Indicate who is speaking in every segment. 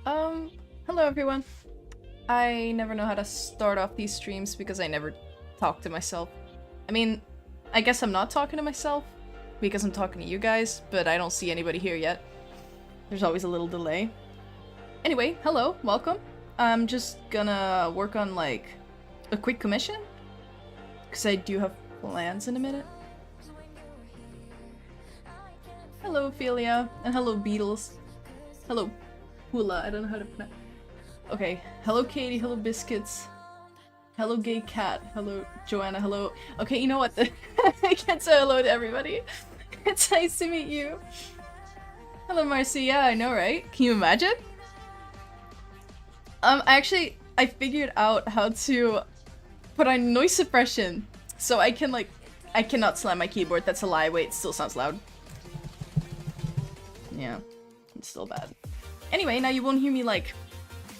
Speaker 1: Um, Hello everyone. I never know how to start off these streams because I never talk to myself. I mean, I guess I'm not talking to myself because I'm talking to you guys, but I don't see anybody here yet. There's always a little delay. Anyway, hello, welcome. I'm just gonna work on like a quick commission because I do have plans in a minute. Hello, Ophelia, and hello, Beetles. Hello, Hula. I don't know how to pronounce. Okay, hello, Katie. Hello, Biscuits. Hello, Gay Cat. Hello, Joanna. Hello. Okay, you know what? I can't say hello to everybody. It's nice to meet you. Hello, Marcy. Yeah, I know, right? Can you imagine? I figured out how to put on noise suppression, so I can I cannot slam my keyboard. That's a lie. Wait, it still sounds loud. Yeah, it's still bad. Anyway, now you won't hear me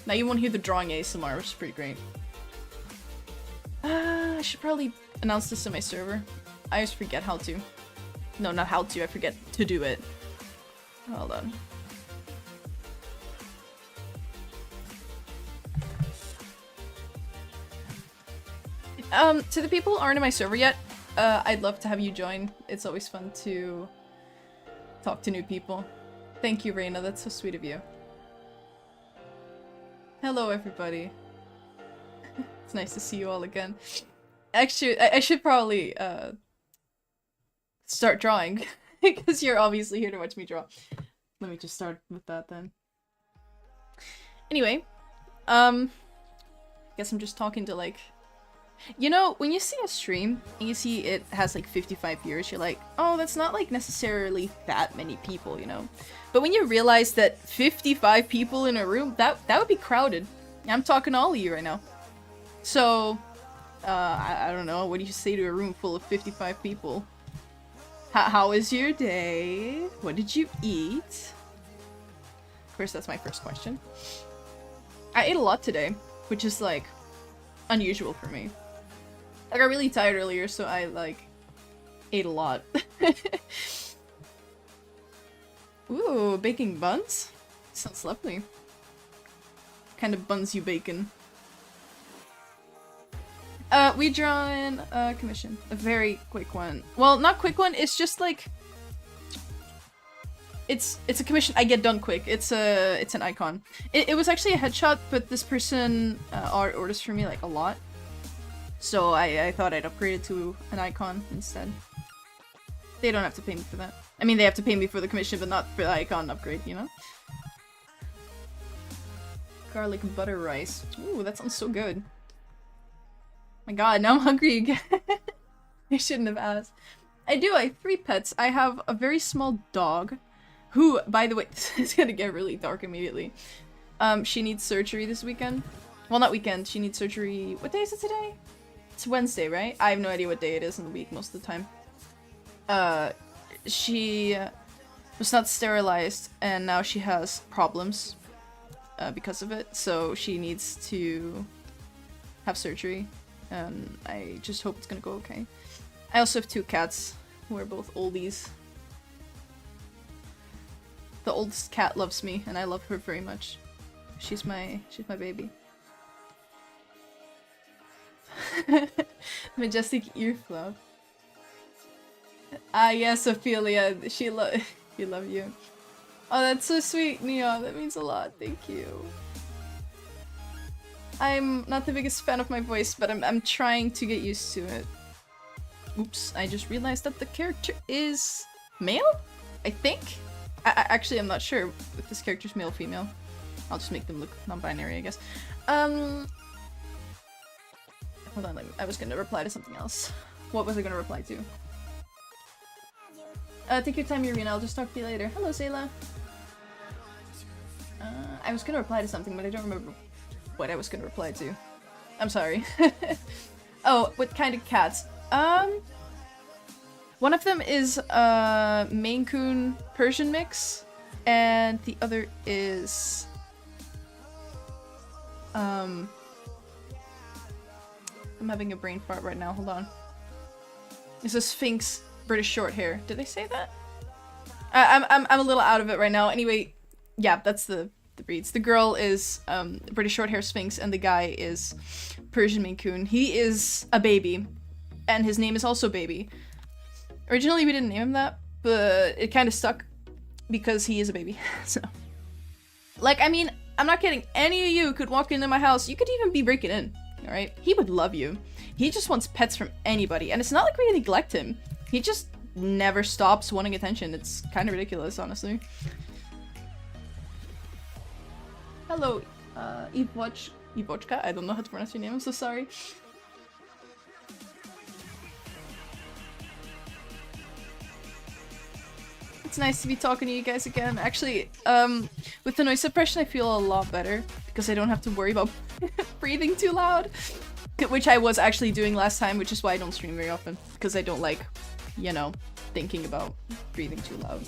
Speaker 1: now you won't hear the drawing ASMR, which is pretty great. I should probably announce this to my server. I always forget how to. No, not how to, I forget to do it. Hold on. To the people who aren't in my server yet, I'd love to have you join. It's always fun to talk to new people. Thank you, Reina, that's so sweet of you. Hello, everybody. It's nice to see you all again. Actually, I should probably start drawing because you're obviously here to watch me draw. Let me just start with that then. Anyway, guess I'm just talking to you know, when you see a stream and you see it has like 55 viewers, you're like, oh, that's not like necessarily that many people, you know? But when you realize that 55 people in a room, that would be crowded. I'm talking to all of you right now. So, I don't know, what do you say to a room full of 55 people? How was your day? What did you eat? Of course, that's my first question. I ate a lot today, which is like unusual for me. I got really tired earlier, so I ate a lot. Ooh, baking buns? Sounds lovely. What kind of buns you baking? We draw in a commission. A very quick one. Well, not quick one, it's just like... It's a commission I get done quick. It's an icon. It was actually a headshot, but this person orders for me like a lot. So I thought I'd upgrade it to an icon instead. They don't have to pay me for that. I mean, they have to pay me for the commission, but not for the icon upgrade, you know? Garlic butter rice. Ooh, that sounds so good. My god, now I'm hungry again. I shouldn't have asked. I have 3 pets. I have a very small dog, who, by the way, it's gonna get really dark immediately. She needs surgery this weekend. Well, not weekend, she needs surgery... What day is it today? It's Wednesday, right? I have no idea what day it is in the week most of the time. She was not sterilized, and now she has problems because of it, so she needs to have surgery, and I just hope it's gonna go okay. I also have 2 cats, who are both oldies. The oldest cat loves me, and I love her very much. She's my baby. Majestic ear fluff. Ah yes, Ophelia, she love you. Oh, that's so sweet, Neo. That means a lot. Thank you. I'm not the biggest fan of my voice, but I'm trying to get used to it. Oops, I just realized that the character is male? I think? Actually, I'm not sure if this character's male or female. I'll just make them look non-binary, I guess. Hold on, I was gonna reply to something else. What was I gonna reply to? Take your time, Irina. I'll just talk to you later. Hello, Zayla. I was gonna reply to something, but I don't remember what I was gonna reply to. I'm sorry. Oh, what kind of cats? One of them is a Maine Coon Persian mix, and the other is I'm having a brain fart right now, hold on. It's a Sphinx British short hair. Did they say that? I'm a little out of it right now. Anyway, yeah, that's the the breeds. The girl is British Shorthair Sphinx, and the guy is Persian Maine Coon. He is a baby, and his name is also Baby. Originally, we didn't name him that, but it kind of stuck because he is a baby. So, like, I mean, I'm not kidding. Any of you could walk into my house. You could even be breaking in, all right? He would love you. He just wants pets from anybody, and it's not like we neglect him. He just never stops wanting attention. It's kind of ridiculous, honestly. Hello, Ivochka. I don't know how to pronounce your name. I'm so sorry. It's nice to be talking to you guys again. Actually, with the noise suppression, I feel a lot better because I don't have to worry about breathing too loud, which I was actually doing last time, which is why I don't stream very often, because I don't like, you know, thinking about breathing too loud.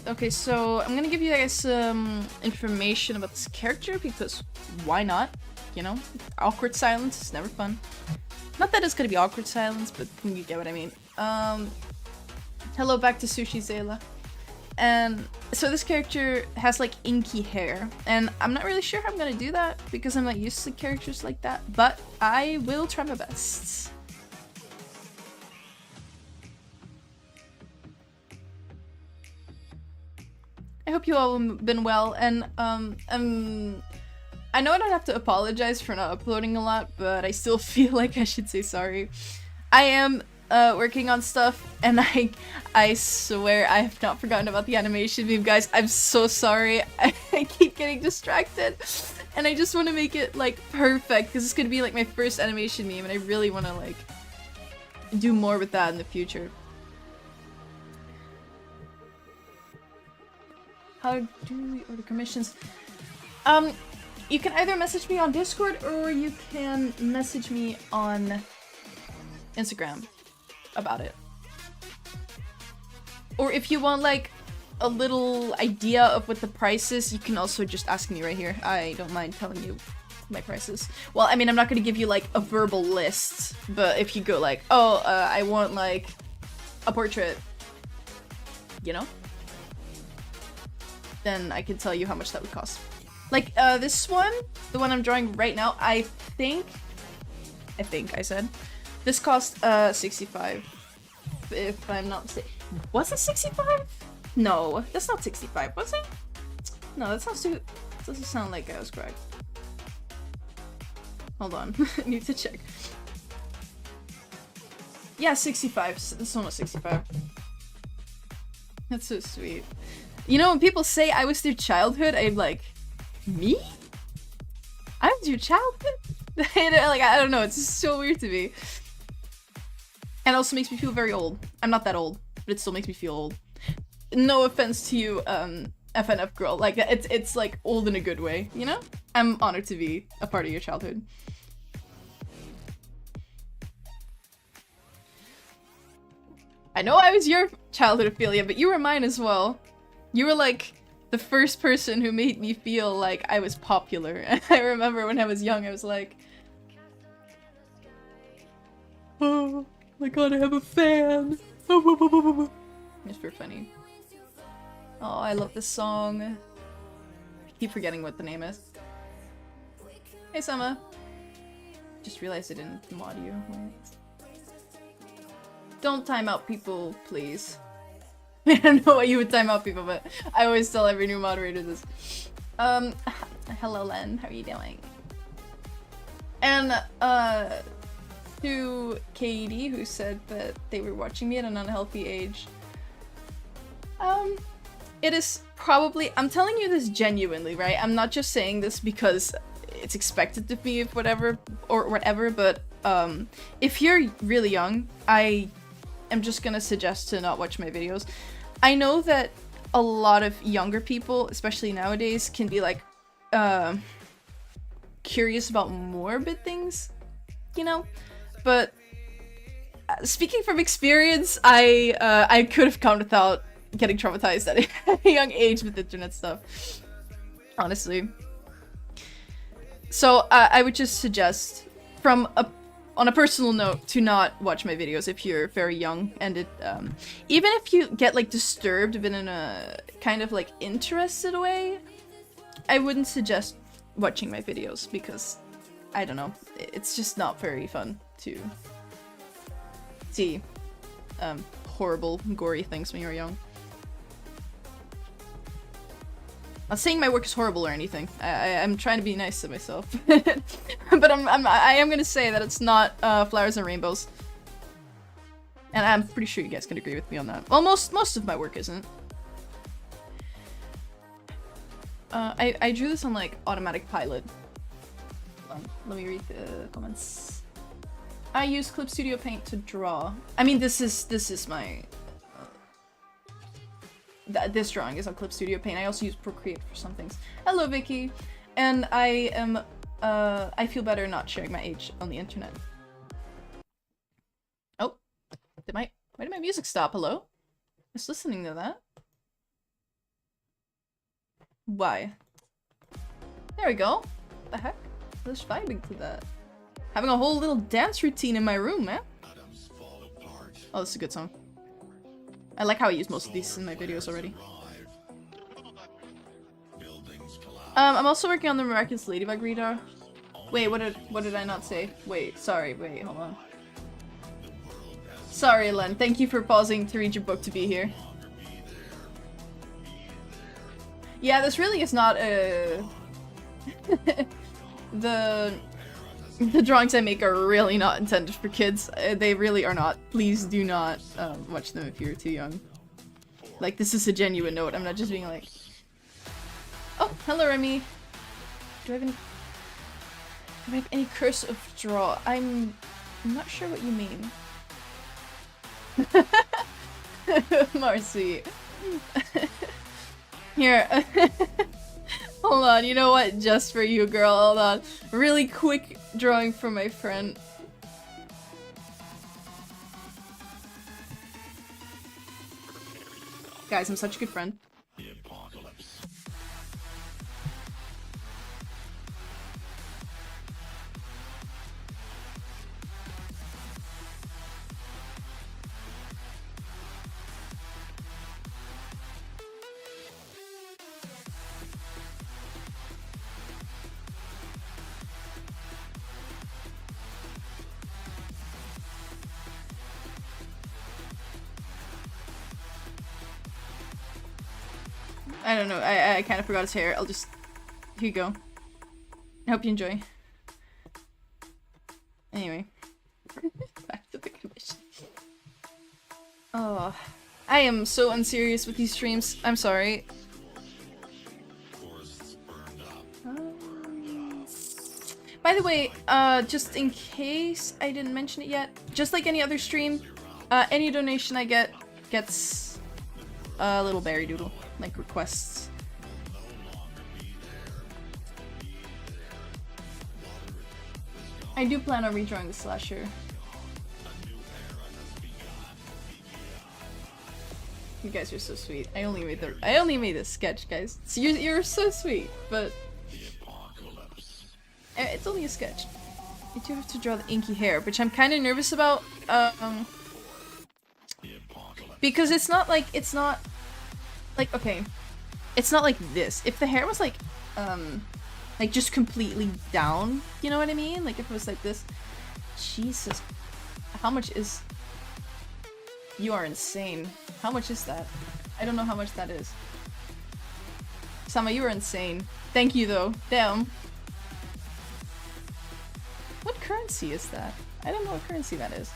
Speaker 1: Okay, so I'm gonna give you guys some information about this character because why not? You know, awkward silence is never fun. Not that it's gonna be awkward silence, but you get what I mean. Hello back to Sushi Zayla. And so this character has like inky hair, and I'm not really sure how I'm gonna do that because I'm not used to characters like that, but I will try my best. I hope you all have been well, and I know I don't have to apologize for not uploading a lot, but I still feel like I should say sorry. I am working on stuff, and I swear I have not forgotten about the animation meme, guys. I'm so sorry. I keep getting distracted, and I just want to make it like perfect because it's gonna be like my first animation meme, and I really want to like do more with that in the future. How do we order commissions? You can either message me on Discord or you can message me on Instagram about it. Or if you want like a little idea of what the price is, you can also just ask me right here. I don't mind telling you my prices. Well, I mean, I'm not gonna give you like a verbal list, but if you go like, oh, I want like a portrait, you know? Then I can tell you how much that would cost. Like, this one, the one I'm drawing right now, I think I said, this cost, 65, if I'm not mistaken. Was it 65? No, that's not 65, was it? No, that sounds too, doesn't sound like I was correct. Hold on, I need to check. Yeah, 65, this one was 65. That's so sweet. You know, when people say I was their childhood, I'm like, me? I was your childhood? Like, I don't know, it's just so weird to me. And it also makes me feel very old. I'm not that old, but it still makes me feel old. No offense to you, FNF girl. Like, it's like old in a good way, you know? I'm honored to be a part of your childhood. I know I was your childhood, Ophelia, but you were mine as well. You were like the first person who made me feel like I was popular. And I remember when I was young, I was like, oh my god, I have a fan. It's very funny. Oh, I love this song. I keep forgetting what the name is. Hey, Sama. Just realized I didn't mod you. Don't time out people, please. I don't know why you would time out people, but I always tell every new moderator this. Hello Len, how are you doing? And, to Katie, who said that they were watching me at an unhealthy age. It is probably, I'm telling you this genuinely, right? I'm not just saying this because it's expected of me, if whatever, or whatever, but, if you're really young, I am just gonna suggest to not watch my videos. I know that a lot of younger people, especially nowadays, can be like, curious about morbid things, you know? But speaking from experience, I could have come without getting traumatized at a young age with internet stuff, honestly. So I would just suggest, from a on a personal note, to not watch my videos if you're very young, and it, even if you get, like, disturbed, but in a kind of, like, interested way, I wouldn't suggest watching my videos, because, I don't know, it's just not very fun to see, horrible, gory things when you're young. I'm not saying my work is horrible or anything. I'm trying to be nice to myself. But I am gonna say that it's not flowers and rainbows. And I'm pretty sure you guys can agree with me on that. Well, most of my work isn't. I drew this on like automatic pilot. Let me read the comments. I use Clip Studio Paint to draw. I mean, this is my this drawing is on Clip Studio Paint. I also use Procreate for some things. Hello, Vicky. And I am, I feel better not sharing my age on the internet. Oh, why did my music stop? Hello? I was listening to that. Why? There we go. What the heck? I was vibing to that. Having a whole little dance routine in my room, man. Oh, this is a good song. I like how I use most of these in my videos already. I'm also working on the Miraculous Ladybug reader. Wait, what did I not say? Wait, sorry, wait, hold on. Sorry, Len. Thank you for pausing to read your book to be here. Yeah, this really is not a... The drawings I make are really not intended for kids. They really are not. Please do not watch them if you're too young. Like, this is a genuine note. I'm not just being like... Oh, hello, Remy. Do I have any cursive draw? I'm not sure what you mean. Marcy. Here. Hold on, you know what? Just for you, girl. Hold on. Really quick drawing for my friend. Guys, I'm such a good friend. I don't know, I kind of forgot his hair. I'll just... Here you go. I hope you enjoy. Anyway. Back to the commission. Oh, I am so unserious with these streams. I'm sorry. By the way, just in case I didn't mention it yet, just like any other stream, any donation I get gets a little berry doodle. Like requests. I do plan on redrawing the slasher. You guys are so sweet. I only made this sketch, guys. So you're so sweet, but it's only a sketch. You do have to draw the inky hair, which I'm kind of nervous about. Because it's not like okay, it's not like this. If the hair was like just completely down, you know what I mean? Like if it was like this. Jesus, how much is? You are insane. How much is that? I don't know how much that is. Sama, you are insane. Thank you though. Damn. What currency is that? I don't know what currency that is.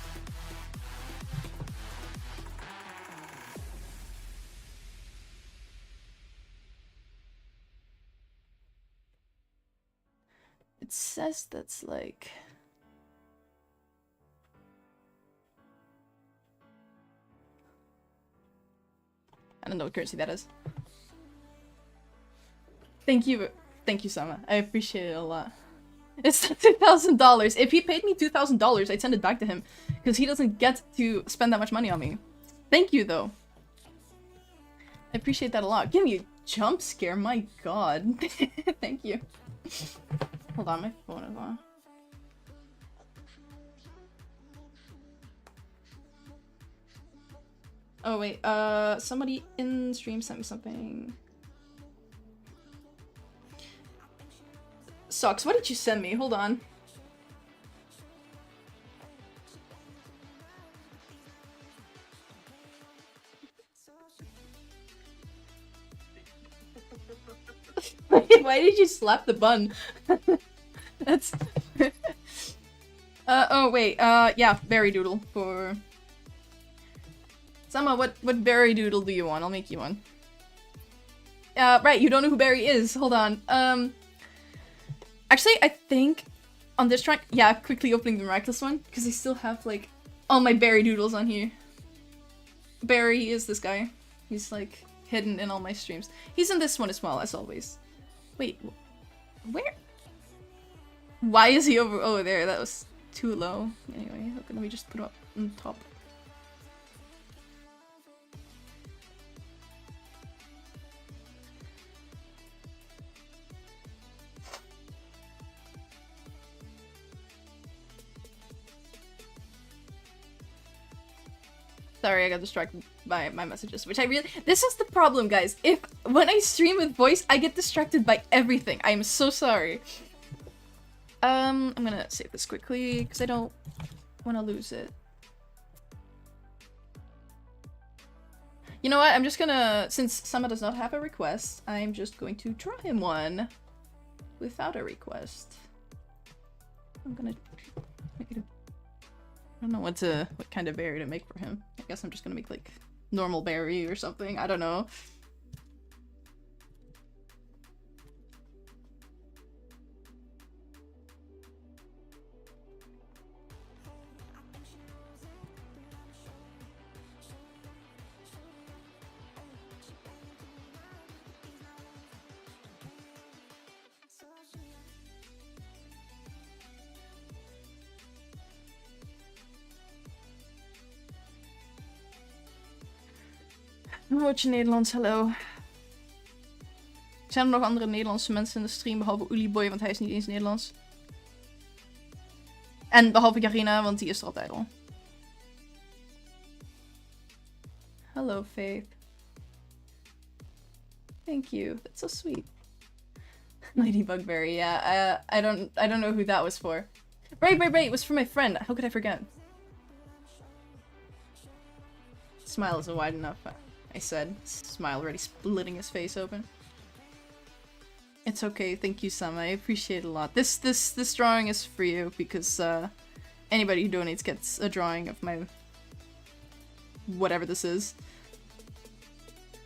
Speaker 1: It says that's like... I don't know what currency that is. Thank you, Sama. I appreciate it a lot. It's $2,000. If he paid me $2,000, I'd send it back to him, because he doesn't get to spend that much money on me. Thank you, though. I appreciate that a lot. Give me a jump scare, my god. Thank you. Hold on, my phone is on. Oh wait, somebody in stream sent me something. Socks, what did you send me? Hold on. Why did you slap the bun? That's... oh wait, yeah, berry doodle for... Sama, what berry doodle do you want? I'll make you one. Right, you don't know who Barry is. Hold on. Actually, I think on this track, yeah, quickly opening the miraculous one, because I still have, like, all my berry doodles on here. Barry is this guy. He's, like, hidden in all my streams. He's in this one as well, as always. Wait, where? Why is he over? Oh, there, that was too low. Anyway, how can we just put him up on top? Sorry, I got distracted by my messages, which I really- This is the problem, guys. When I stream with voice, I get distracted by everything. I'm so sorry. I'm gonna save this quickly, because I don't want to lose it. You know what? I'm just gonna- Since Sama does not have a request, I'm just going to draw him one without a request. I'm gonna make it a- I don't know what kind of berry to make for him. I guess I'm just gonna make like normal berry or something. I don't know. Woordje Nederlands, hallo. Zijn er nog andere Nederlandse mensen in de stream, behalve Uliboy, want hij is niet eens Nederlands? En behalve Jarina, want die is er altijd al. Hello, Faith. Thank you. That's so sweet. Ladybug Berry, yeah. I don't know who that was for. Right, it was for my friend. How could I forget? Smile isn't wide enough. I said. Smile already splitting his face open. It's okay, thank you, Sam. I appreciate it a lot. This drawing is for you because anybody who donates gets a drawing of my whatever this is.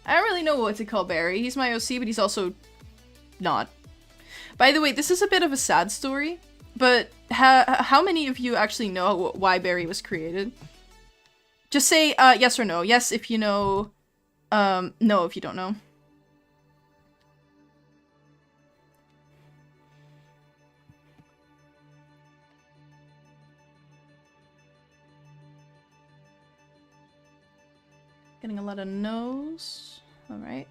Speaker 1: I don't really know what to call Barry. He's my OC, but he's also not. By the way, this is a bit of a sad story, but how many of you actually know why Barry was created? Just say yes or no. Yes if you know. No if you don't know. Getting a lot of no's. Alright.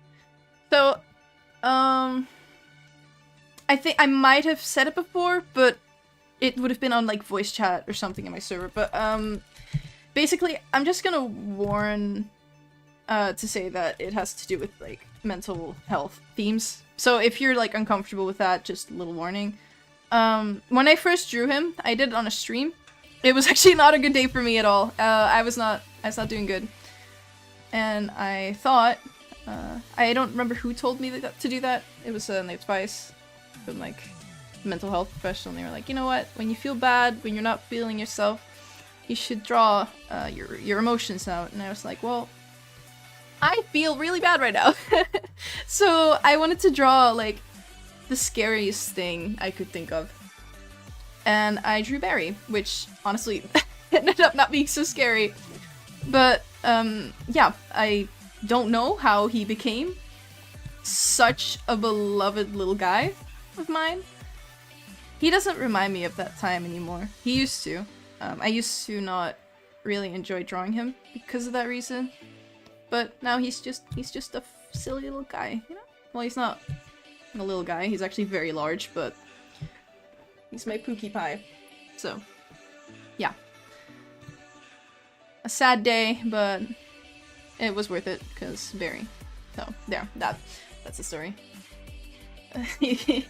Speaker 1: So, I think I might have said it before, but it would have been on like voice chat or something in my server. But basically, I'm just gonna warn to say that it has to do with like mental health themes. So if you're like uncomfortable with that, just a little warning. When I first drew him, I did it on a stream. It was actually not a good day for me at all. I was not doing good. And I thought, I don't remember who told me to do that. It was an advice from like a mental health professional. And they were like, you know what? When you feel bad, when you're not feeling yourself, you should draw your emotions out. And I was like, well, I feel really bad right now. So I wanted to draw like the scariest thing I could think of. And I drew Barry, which honestly ended up not being so scary. But yeah, I don't know how he became such a beloved little guy of mine. He doesn't remind me of that time anymore. He used to. I used to not really enjoy drawing him because of that reason. But now he's just a silly little guy, you know? Well, he's not a little guy. He's actually very large, but he's my Pookie Pie. So, yeah. A sad day, but It was worth it, because Barry. So, there, that's the story. He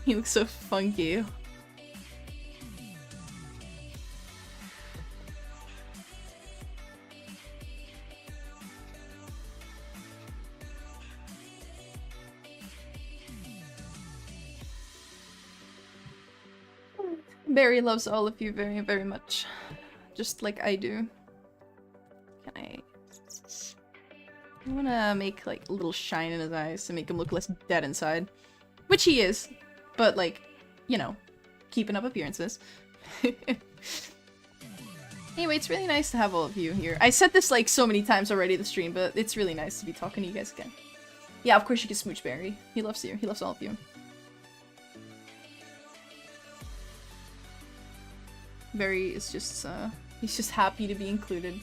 Speaker 1: looks so funky. Barry loves all of you very, very much. Just like I do. I wanna make like a little shine in his eyes to make him look less dead inside. Which he is. But like, you know, keeping up appearances. Anyway, it's really nice to have all of you here. I said this like so many times already in the stream, but it's really nice to be talking to you guys again. Yeah, of course you can smooch Barry. He loves you. He loves all of you. Barry is just, he's just happy to be included.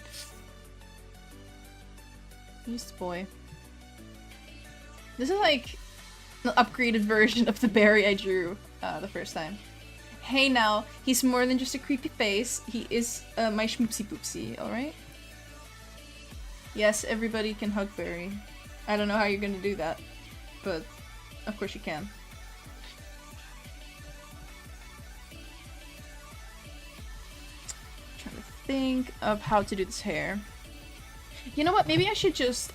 Speaker 1: He's the boy. This is like an upgraded version of the Barry I drew the first time. Hey now, he's more than just a creepy face. He is my schmoopsy poopsie, alright? Yes, everybody can hug Barry. I don't know how you're gonna do that, but of course you can. Trying to think of how to do this hair. You know what? Maybe I should just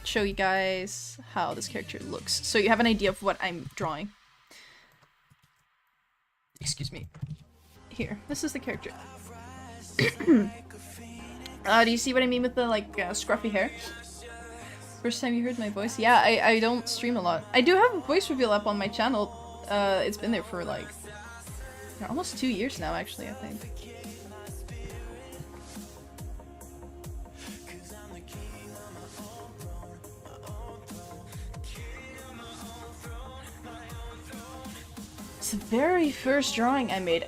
Speaker 1: show you guys how this character looks, so you have an idea of what I'm drawing. Excuse me. Here, this is the character. Do you see what I mean with the like scruffy hair? First time you heard my voice? Yeah, I don't stream a lot. I do have a voice reveal up on my channel. It's been there for like almost 2 years now, actually, I think. It's the very first drawing I made.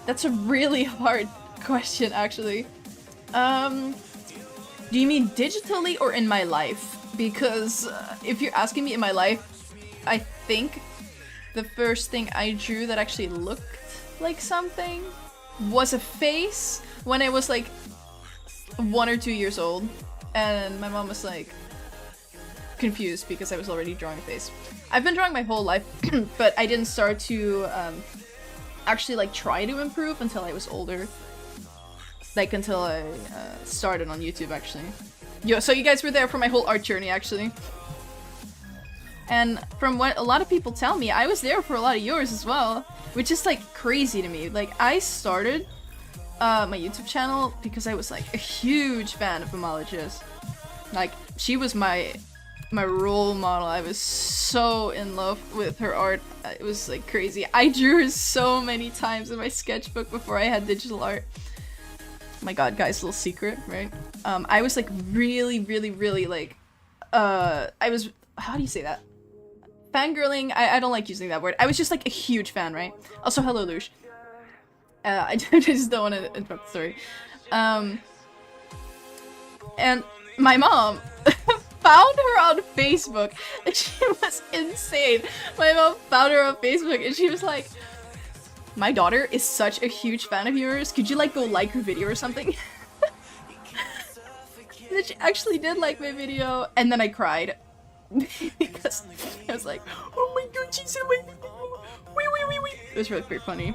Speaker 1: That's a really hard question, actually. Do you mean digitally or in my life? Because if you're asking me in my life, I think the first thing I drew that actually looked like something was a face when I was like 1 or 2 years old, and my mom was like confused because I was already drawing a face. I've been drawing my whole life, but I didn't start to actually like try to improve until I was older. Like until I started on YouTube, actually. So you guys were there for my whole art journey, actually. And from what a lot of people tell me, I was there for a lot of yours as well, which is like crazy to me. Like I started my YouTube channel because I was like a huge fan of Homologist. Like she was my role model. I was so in love with her art. It was like crazy. I drew her so many times in my sketchbook before I had digital art. Oh my god, guys, little secret, right? I was like really like, I was, how do you say that? Fangirling? I don't like using that word. I was just like a huge fan, right? Also, hello, Lush. I just don't want to interrupt the story. And my mom found her on Facebook, and she was insane. My mom found her on Facebook, and she was like, my daughter is such a huge fan of yours. Could you like go like her video or something? And then she actually did like my video, and then I cried. Because I was like, oh my god, she's in my video. Wee. It was really pretty funny.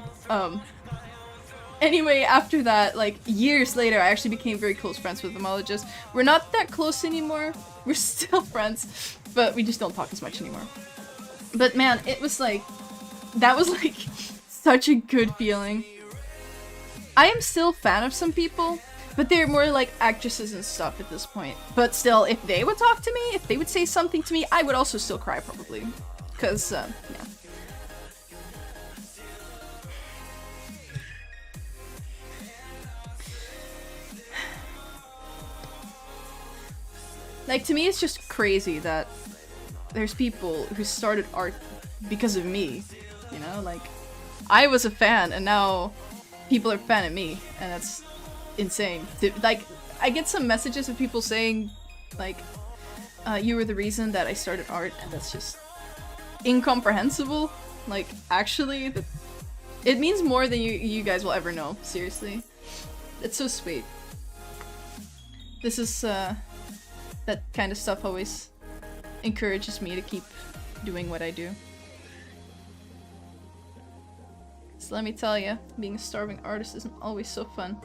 Speaker 1: Anyway, after that, like years later, I actually became very close friends with Homologist. We're not that close anymore. We're still friends, but we just don't talk as much anymore. But man, it was like, that was like such a good feeling. I am still a fan of some people, but they're more like actresses and stuff at this point. But still, if they would talk to me, if they would say something to me, I would also still cry probably. Cause, yeah. Like, to me, it's just crazy that there's people who started art because of me, you know? Like, I was a fan, and now people are a fan of me, and that's insane. Like, I get some messages of people saying, like, you were the reason that I started art, and that's just incomprehensible. Like, actually, it means more than you guys will ever know, seriously. It's so sweet. This is, that kind of stuff always encourages me to keep doing what I do. So let me tell you, being a starving artist isn't always so fun.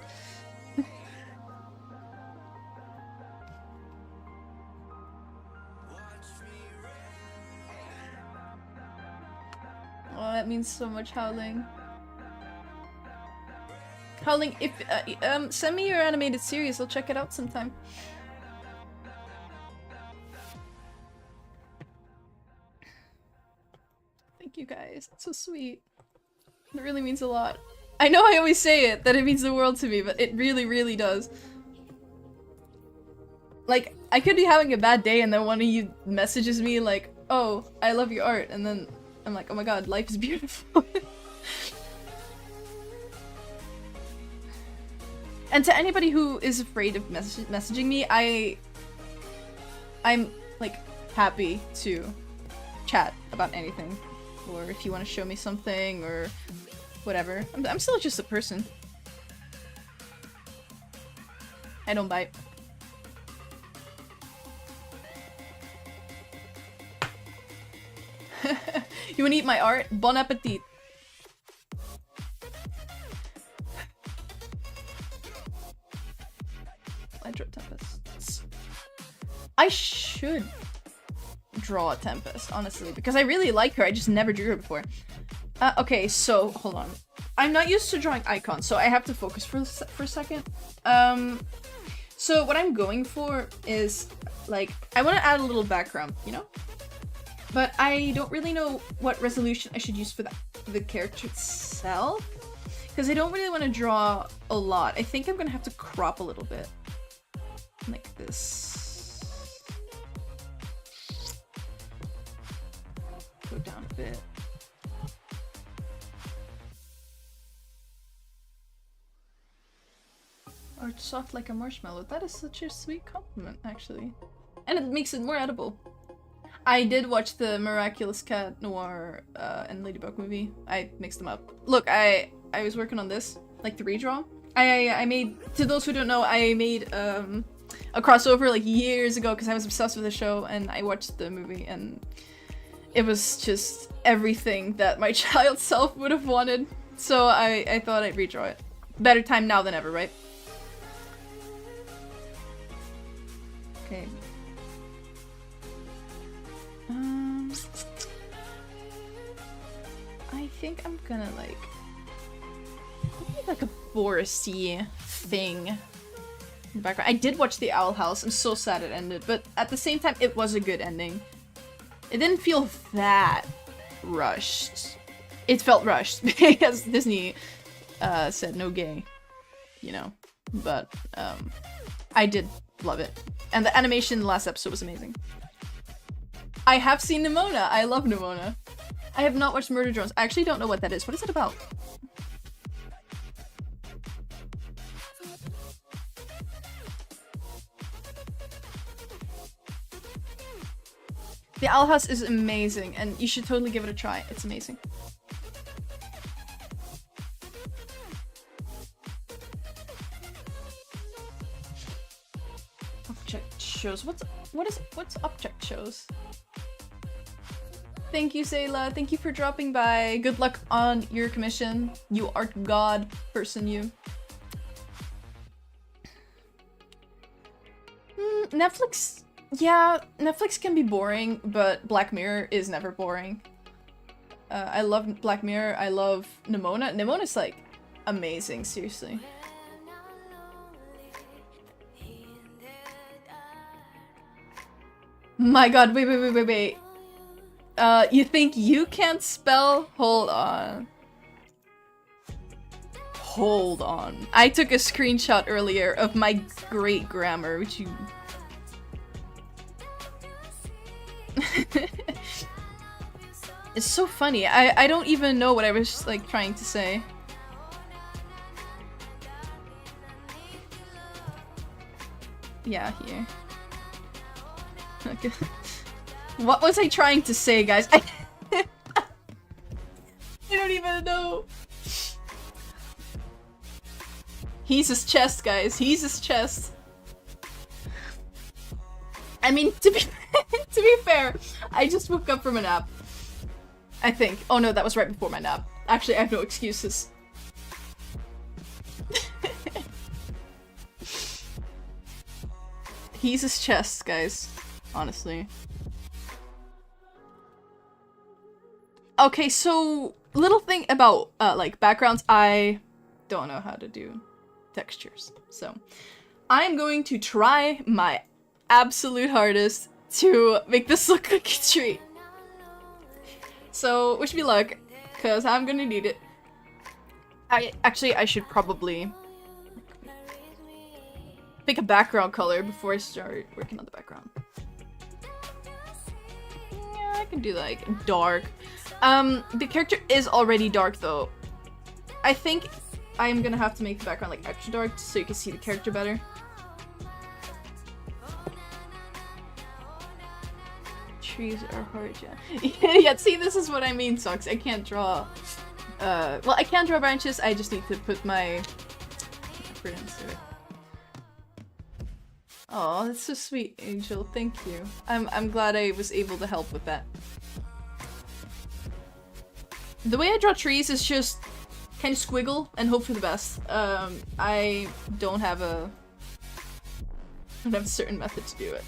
Speaker 1: Oh, that means so much, Howling. Howling, if send me your animated series, I'll check it out sometime. Thank you guys, it's so sweet. It really means a lot. I know I always say it, that it means the world to me, but it really, really does. Like, I could be having a bad day and then one of you messages me like, oh, I love your art, and then I'm like, oh my god, life is beautiful. And to anybody who is afraid of messaging me, I'm like happy to chat about anything, or if you want to show me something or whatever. I'm still just a person. I don't bite. You wanna eat my art? Bon appetit. I draw Tempest. I should draw a Tempest, honestly, because I really like her. I just never drew her before. Okay, so hold on. I'm not used to drawing icons, so I have to focus for a second. So what I'm going for is like I want to add a little background, you know, but I don't really know what resolution I should use for the character itself, because I don't really want to draw a lot. I think I'm gonna have to crop a little bit. Like this. Go down a bit. Or soft like a marshmallow. That is such a sweet compliment, actually. And it makes it more edible. I did watch the Miraculous Cat Noir and Ladybug movie. I mixed them up. Look, I was working on this, like the redraw. I made, to those who don't know, I made a crossover like years ago because I was obsessed with the show, and I watched the movie and it was just everything that my child self would have wanted. So I thought I'd redraw it. Better time now than ever, right? Okay. I think I'm gonna like a foresty thing in the background. I did watch The Owl House. I'm so sad it ended, but at the same time, it was a good ending. It didn't feel that rushed. It felt rushed because Disney said no gay, you know. But I did love it, and the animation in the last episode was amazing. I have seen Nimona. I love Nimona. I have not watched Murder Drones. I actually don't know what that is. What is it about? The Owl House is amazing, and you should totally give it a try. It's amazing. Object shows. What's object shows? Thank you, Sayla. Thank you for dropping by. Good luck on your commission. You art god person, you. Netflix. Yeah, Netflix can be boring, but Black Mirror is never boring. I love Black Mirror. I love Nimona. Nimona's like amazing, seriously. My god, wait. You think you can't spell? Hold on. Hold on. I took a screenshot earlier of my great grammar, which you... It's so funny. I don't even know what I was like trying to say. Yeah, here. Okay. What was I trying to say, guys? I don't even know. He's his chest, guys. He's his chest. I mean, to be to be fair, I just woke up from a nap. I think. Oh no, that was right before my nap. Actually, I have no excuses. He's his chest, guys. Honestly. Okay, so little thing about like backgrounds, I don't know how to do textures. So I'm going to try my absolute hardest to make this look like a tree. So wish me luck, because I'm gonna need it. I should probably pick a background color before I start working on the background. Yeah, I can do like dark. The character is already dark though. I think I'm gonna have to make the background like extra dark so you can see the character better. Trees are hard, yeah. Yeah, see, this is what I mean, sucks. I can't draw. Well, I can draw branches. I just need to put my effort into it. Oh, that's so sweet, Angel. Thank you. I'm glad I was able to help with that. The way I draw trees is just kind of squiggle and hope for the best. I don't have a certain method to do it.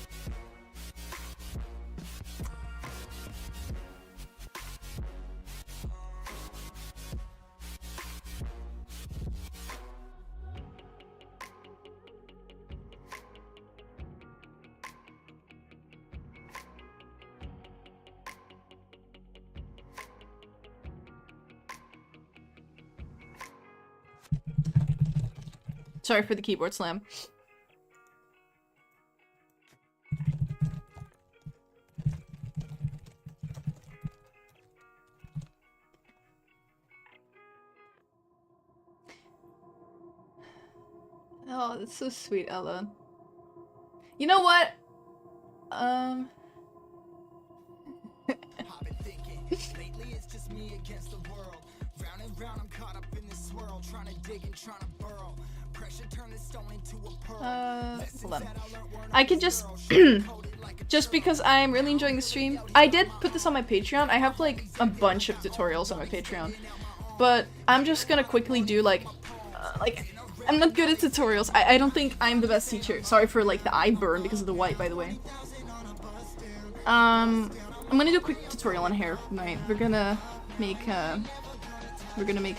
Speaker 1: Sorry for the keyboard slam. Oh, that's so sweet, Ella. You know what? Hold on. I can just just because I'm really enjoying the stream. I did put this on my Patreon. I have like a bunch of tutorials on my Patreon, but I'm just gonna quickly do like I'm not good at tutorials. I don't think I'm the best teacher. Sorry for like the eye burn because of the white, by the way. I'm gonna do a quick tutorial on hair. Right, we're gonna make we're gonna make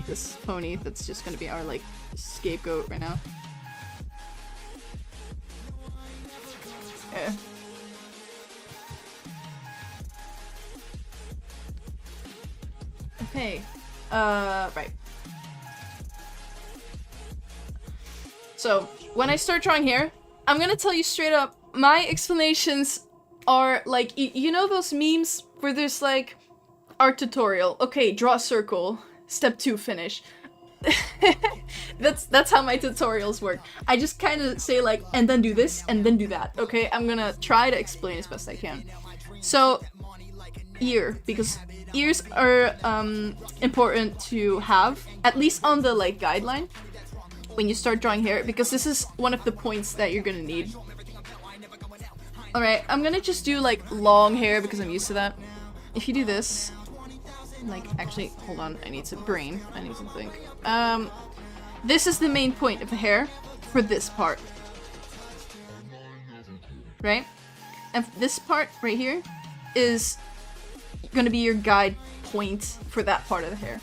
Speaker 1: this pony that's just gonna be our, like, scapegoat right now. Yeah. Okay. Right. So, when I start drawing hair, I'm gonna tell you straight up, my explanations are, like, you know those memes where there's, like, art tutorial, okay, draw a circle. Step 2, finish. That's how my tutorials work. I just kind of say like, and then do this, and then do that, okay? I'm gonna try to explain as best I can. So, ear, because ears are important to have, at least on the like guideline, when you start drawing hair, because this is one of the points that you're gonna need. Alright, I'm gonna just do like long hair because I'm used to that. If you do this, like, actually, hold on, I need to think. This is the main point of the hair for this part. Right? And this part right here is gonna be your guide point for that part of the hair.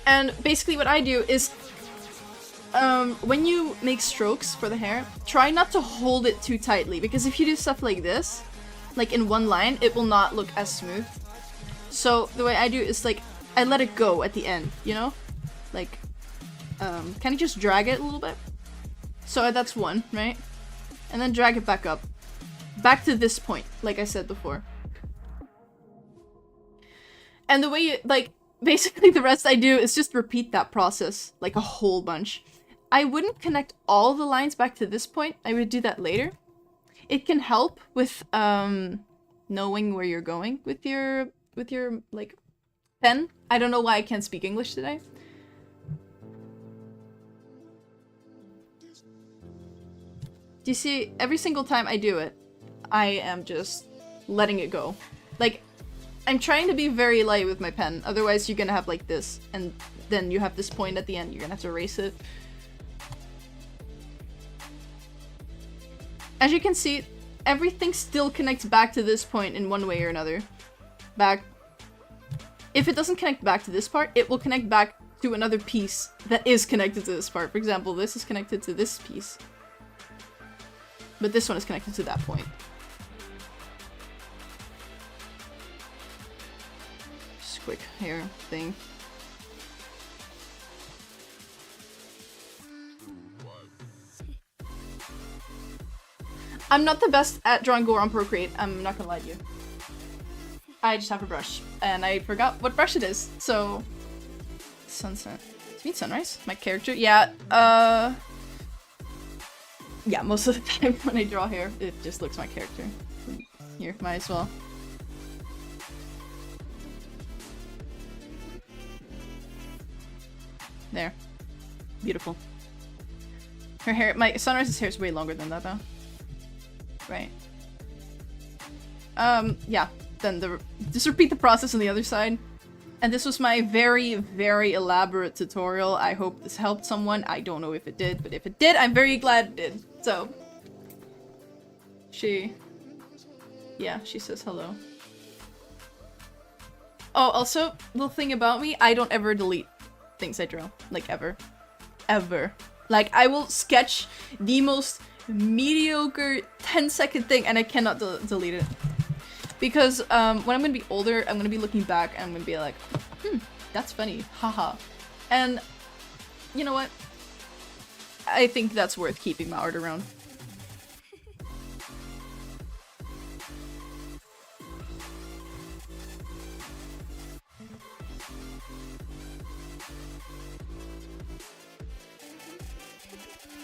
Speaker 1: And basically what I do is, when you make strokes for the hair, try not to hold it too tightly, because if you do stuff like this, like in one line, it will not look as smooth. So the way I do is like, I let it go at the end, you know? Like, kind of just drag it a little bit. So that's one, right? And then drag it back up. Back to this point, like I said before. And the way you, like, basically the rest I do is just repeat that process, like a whole bunch. I wouldn't connect all the lines back to this point, I would do that later. It can help with knowing where you're going with your like pen. I don't know why I can't speak English today. Do you see, every single time I do it, I am just letting it go. Like, I'm trying to be very light with my pen, otherwise you're gonna have like this, and then you have this point at the end, you're gonna have to erase it. As you can see, everything still connects back to this point in one way or another. Back. If it doesn't connect back to this part, it will connect back to another piece that is connected to this part. For example, this is connected to this piece. But this one is connected to that point. Just a quick hair thing. I'm not the best at drawing gore on Procreate, I'm not gonna lie to you. I just have a brush, and I forgot what brush it is, so... Sunset. Does it mean sunrise? My character? Yeah, yeah, most of the time when I draw hair, it just looks my character. Here, might as well. There. Beautiful. Her hair- my Sunrise's hair is way longer than that, though. Right. Yeah. Then just repeat the process on the other side. And this was my very, very elaborate tutorial. I hope this helped someone. I don't know if it did, but if it did, I'm very glad it did. So. Yeah, she says hello. Oh, also, little thing about me, I don't ever delete things I draw. Like, ever. Ever. Like, I will sketch the most mediocre 10-second thing and I cannot delete it. Because when I'm gonna be older, I'm gonna be looking back and I'm gonna be like, that's funny, haha. And you know what? I think that's worth keeping my art around.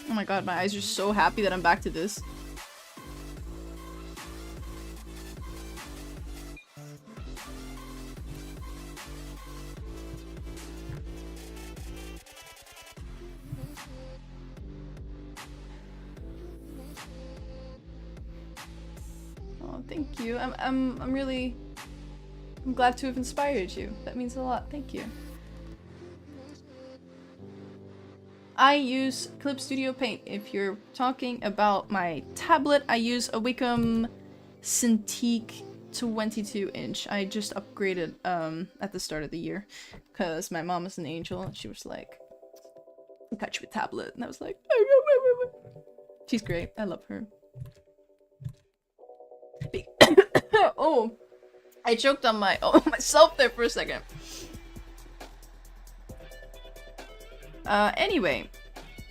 Speaker 1: Oh my god, my eyes are so happy that I'm back to this. Oh, thank you. I'm really glad to have inspired you. That means a lot. Thank you. I use Clip Studio Paint. If you're talking about my tablet, I use a Wacom Cintiq 22-inch. I just upgraded at the start of the year because my mom is an angel and she was like, I got you a tablet. And I was like, she's great. I love her. Oh, I choked on myself there for a second. Anyway,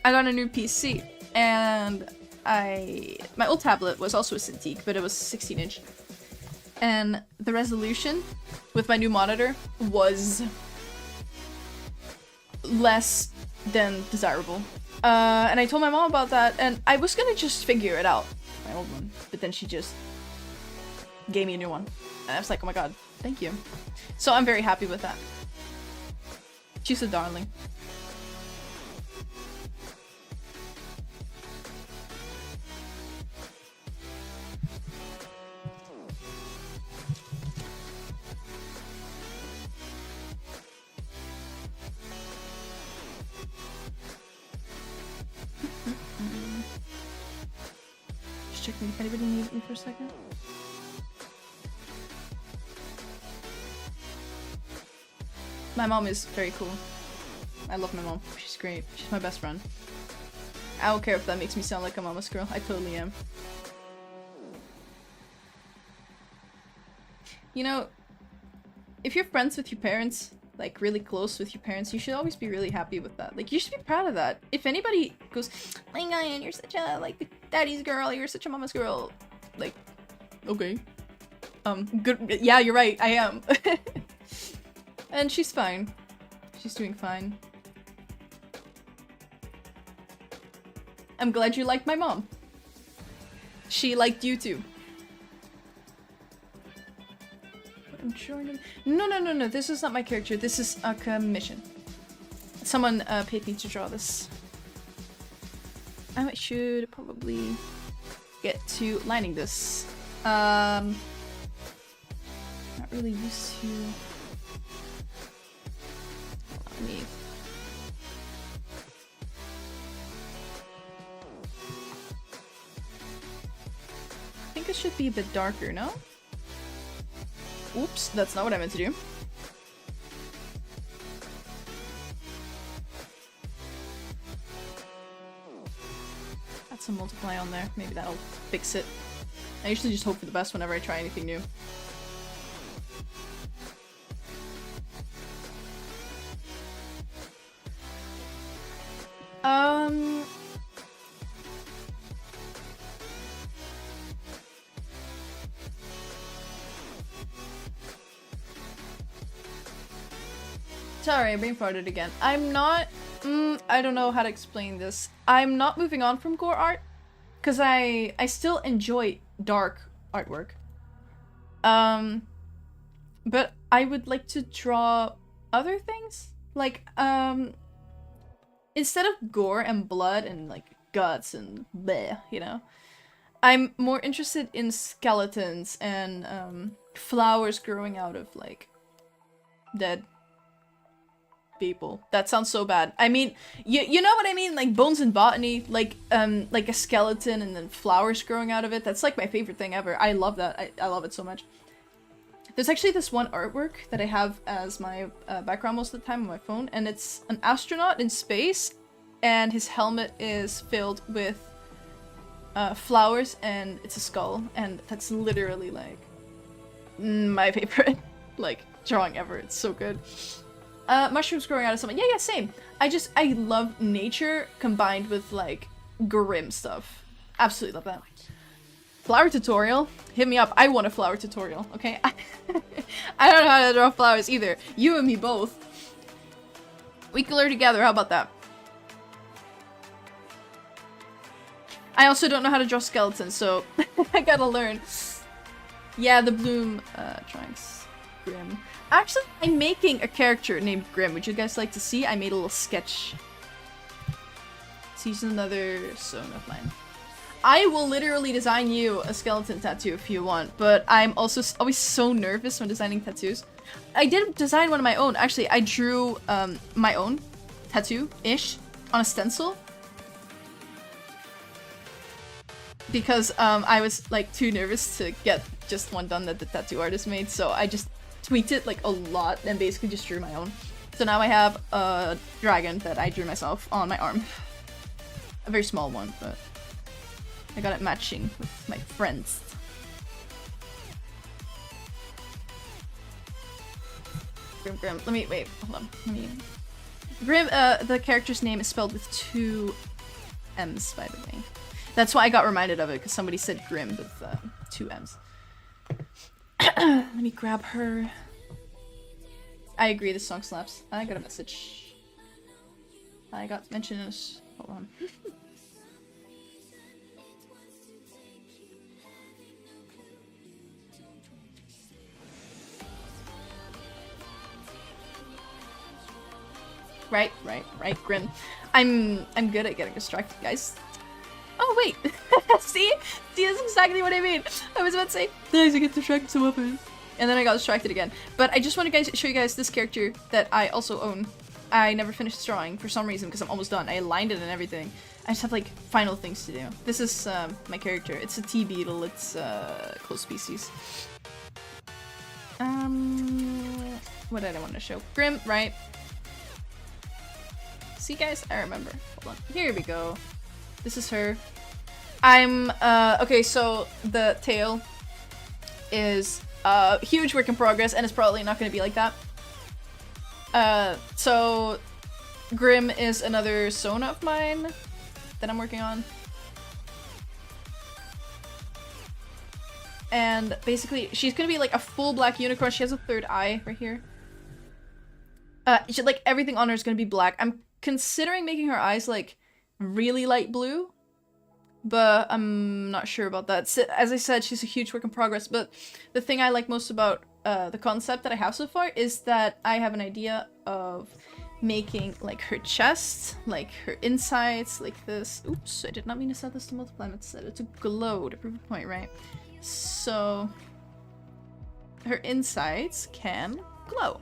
Speaker 1: I got a new PC, and my old tablet was also a Cintiq, but it was 16-inch. And the resolution with my new monitor was less than desirable. And I told my mom about that, and I was gonna just figure it out, my old one, but then she just gave me a new one. And I was like, oh my god, thank you. So I'm very happy with that. She's a darling. Just checking if anybody needs me for a second. My mom is very cool. I love my mom. She's great. She's my best friend. I don't care if that makes me sound like a mama's girl. I totally am. You know, if you're friends with your parents, like really close with your parents, you should always be really happy with that. Like, you should be proud of that. If anybody goes, oh my god, you're such a, like, daddy's girl, you're such a mama's girl. Like, okay. Good. Yeah, you're right. I am. And she's fine. She's doing fine. I'm glad you liked my mom. She liked YouTube. I'm joining. No. This is not my character. This is a commission. Someone paid me to draw this. I should probably get to lining this. Not really used to. Let me. I think it should be a bit darker, no? Oops, that's not what I meant to do. Add some multiply on there. Maybe that'll fix it. I usually just hope for the best whenever I try anything new. Sorry, I brain farted again. I'm not... I don't know how to explain this. I'm not moving on from gore art. Because I still enjoy dark artwork. But I would like to draw other things. Like, instead of gore and blood and, like, guts and bleh, you know? I'm more interested in skeletons and, flowers growing out of, like, dead people. That sounds so bad. I mean, you know what I mean? Like bones and botany, like a skeleton and then flowers growing out of it. That's like my favorite thing ever. I love that. I love it so much. There's actually this one artwork that I have as my background most of the time on my phone, and it's an astronaut in space, and his helmet is filled with flowers, and it's a skull, and that's literally like my favorite like drawing ever. It's so good. Mushrooms growing out of someone. Yeah, same. I love nature combined with, like, grim stuff. Absolutely love that. Flower tutorial? Hit me up. I want a flower tutorial, okay? I don't know how to draw flowers either. You and me both. We can learn together. How about that? I also don't know how to draw skeletons, so I gotta learn. Yeah, the bloom drawings. Grim. Actually, I'm making a character named Grim. Would you guys like to see? I made a little sketch. She's another zone of mine. I will literally design you a skeleton tattoo if you want, but I'm also always so nervous when designing tattoos. I did design one of my own. Actually, I drew my own tattoo-ish on a stencil. Because I was like too nervous to get just one done that the tattoo artist made, so I just tweaked it like a lot and basically just drew my own. So now I have a dragon that I drew myself on my arm. A very small one, but I got it matching with my friends. Grim. Let me, wait, hold on. Let me... Grim, the character's name is spelled with 2 M's, by the way. That's why I got reminded of it, because somebody said Grim with 2 M's. Let me grab her. I agree, this song slaps. I got a message. I got mentioned in this. Hold on. Right, Grim. I'm good at getting distracted, guys. Oh wait, see, that's exactly what I mean. I was about to say, guys, I get distracted so often, and then I got distracted again. But I just want to show you guys this character that I also own. I never finished drawing for some reason because I'm almost done. I aligned it and everything. I just have like final things to do. This is my character. It's a tea beetle. It's close species. What did I want to show? Grim, right? See, guys, I remember. Hold on. Here we go. This is her. I'm, okay, so the tail is a huge work in progress, and it's probably not going to be like that. So Grim is another Sona of mine that I'm working on. And basically, she's going to be like a full black unicorn. She has a third eye right here. Like, everything on her is going to be black. I'm considering making her eyes, like, really light blue, but I'm not sure about that. So, as I said, she's a huge work in progress, but the thing I like most about the concept that I have so far is that I have an idea of making like her chest, like her insides, like this. Oops, I did not mean to set this to multiply, I meant to set it to glow to prove a point, right? So her insides can glow.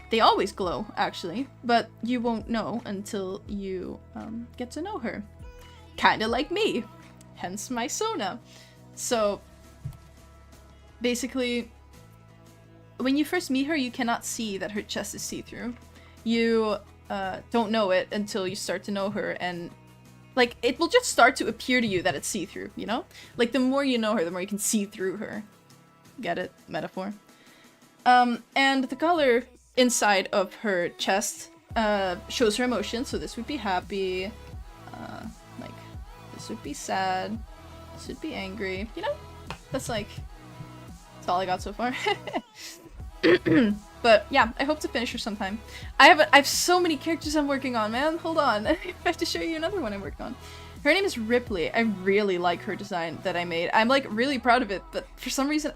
Speaker 1: They always glow, actually, but you won't know until you get to know her. Kinda like me, hence my Sona. So basically, when you first meet her, you cannot see that her chest is see-through. You don't know it until you start to know her, and like it will just start to appear to you that it's see-through, you know? Like the more you know her, the more you can see through her. Get it? Metaphor. And the color inside of her chest shows her emotions, so this would be happy, like this would be sad, this would be angry, you know? That's all I got so far. But yeah, I hope to finish her sometime. I have so many characters I'm working on, man. Hold on. I have to show you another one I'm working on. Her name is Ripley. I really like her design that I made. I'm like really proud of it, but for some reason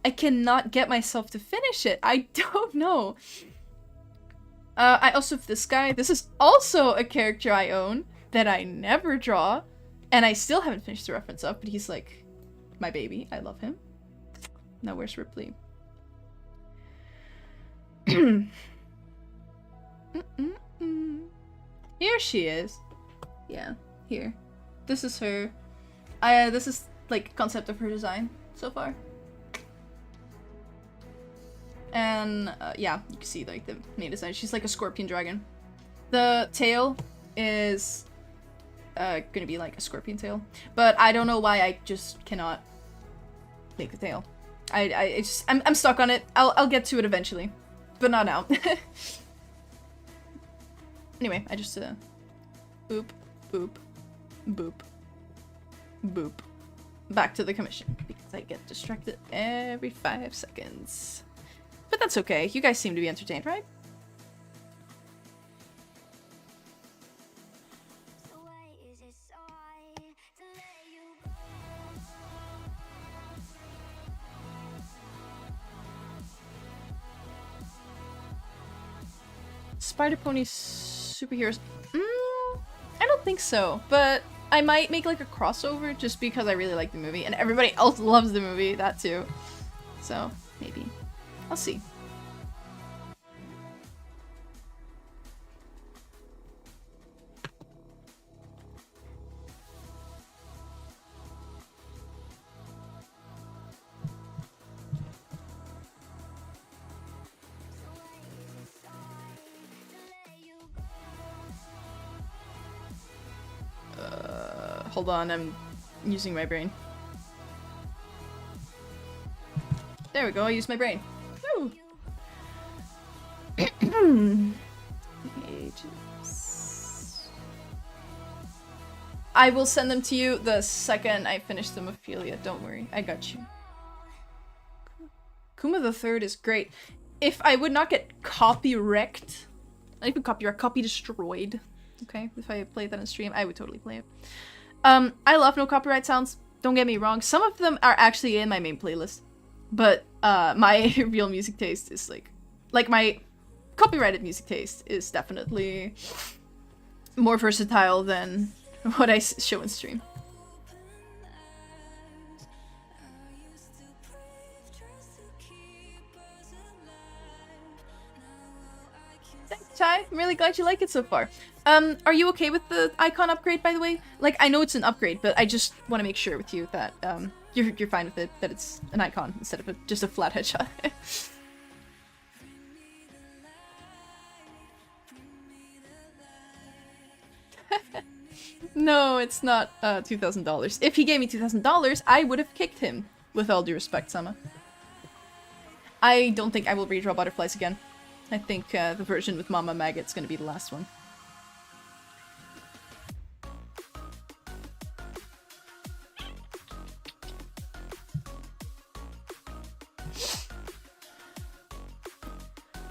Speaker 1: I cannot get myself to finish it. I don't know. I also have this guy. This is also a character I own that I never draw, and I still haven't finished the reference of, but he's like my baby. I love him. Now where's Ripley? Here she is. Yeah, here. This is her. This is like concept of her design so far. And yeah, you can see like the main design. She's like a scorpion dragon. The tail is gonna be like a scorpion tail, but I don't know why I just cannot make the tail. I'm stuck on it. I'll get to it eventually, but not now. Anyway, I just boop, boop, boop, boop. Back to the commission because I get distracted every 5 seconds. But that's okay. You guys seem to be entertained, right? Spider Pony superheroes? I don't think so, but I might make like a crossover just because I really like the movie and everybody else loves the movie, that too. So, maybe. I'll see. Hold on, I'm using my brain. There we go, I used my brain. Woo! Ages. I will send them to you the second I finish them, Ophelia. Don't worry, I got you. Kuma the Third is great. If I would not get copy wrecked, not even copy wrecked, copy destroyed. Okay, if I played that on stream, I would totally play it. I love no copyright sounds. Don't get me wrong. Some of them are actually in my main playlist, but my real music taste is like my copyrighted music taste is definitely more versatile than what I show in stream. Thanks, Chai. I'm really glad you like it so far. Are you okay with the icon upgrade, by the way? Like, I know it's an upgrade, but I just want to make sure with you that you're fine with it, that it's an icon instead of just a flat headshot. No, it's not $2,000. If he gave me $2,000, I would have kicked him. With all due respect, Sama. I don't think I will redraw butterflies again. I think the version with Mama Maggot's gonna be the last one.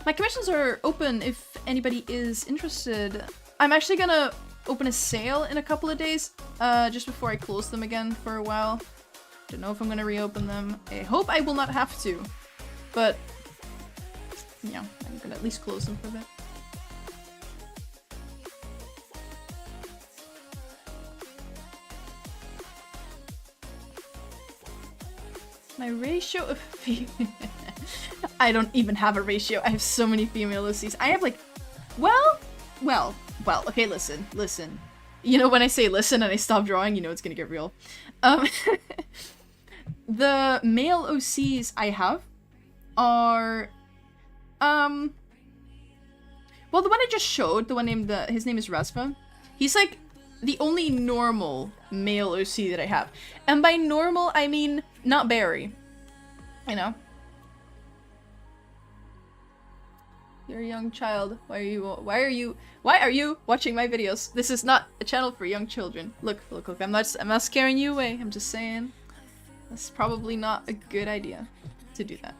Speaker 1: My commissions are open if anybody is interested. I'm actually gonna open a sale in a couple of days. just before I close them again for a while. Don't know if I'm gonna reopen them. I hope I will not have to, but yeah, I'm gonna at least close them for a bit. My ratio of I don't even have a ratio. I have so many female OCs. I have like, well, okay, listen. You know when I say listen and I stop drawing, you know it's gonna get real. The male OCs I have are, well, the one I just showed, the one named, his name is Rasva. He's like the only normal male OC that I have. And by normal, I mean not Barry. You know? You're a young child. Why are you watching my videos? This is not a channel for young children. Look. I'm not scaring you away. I'm just saying that's probably not a good idea to do that.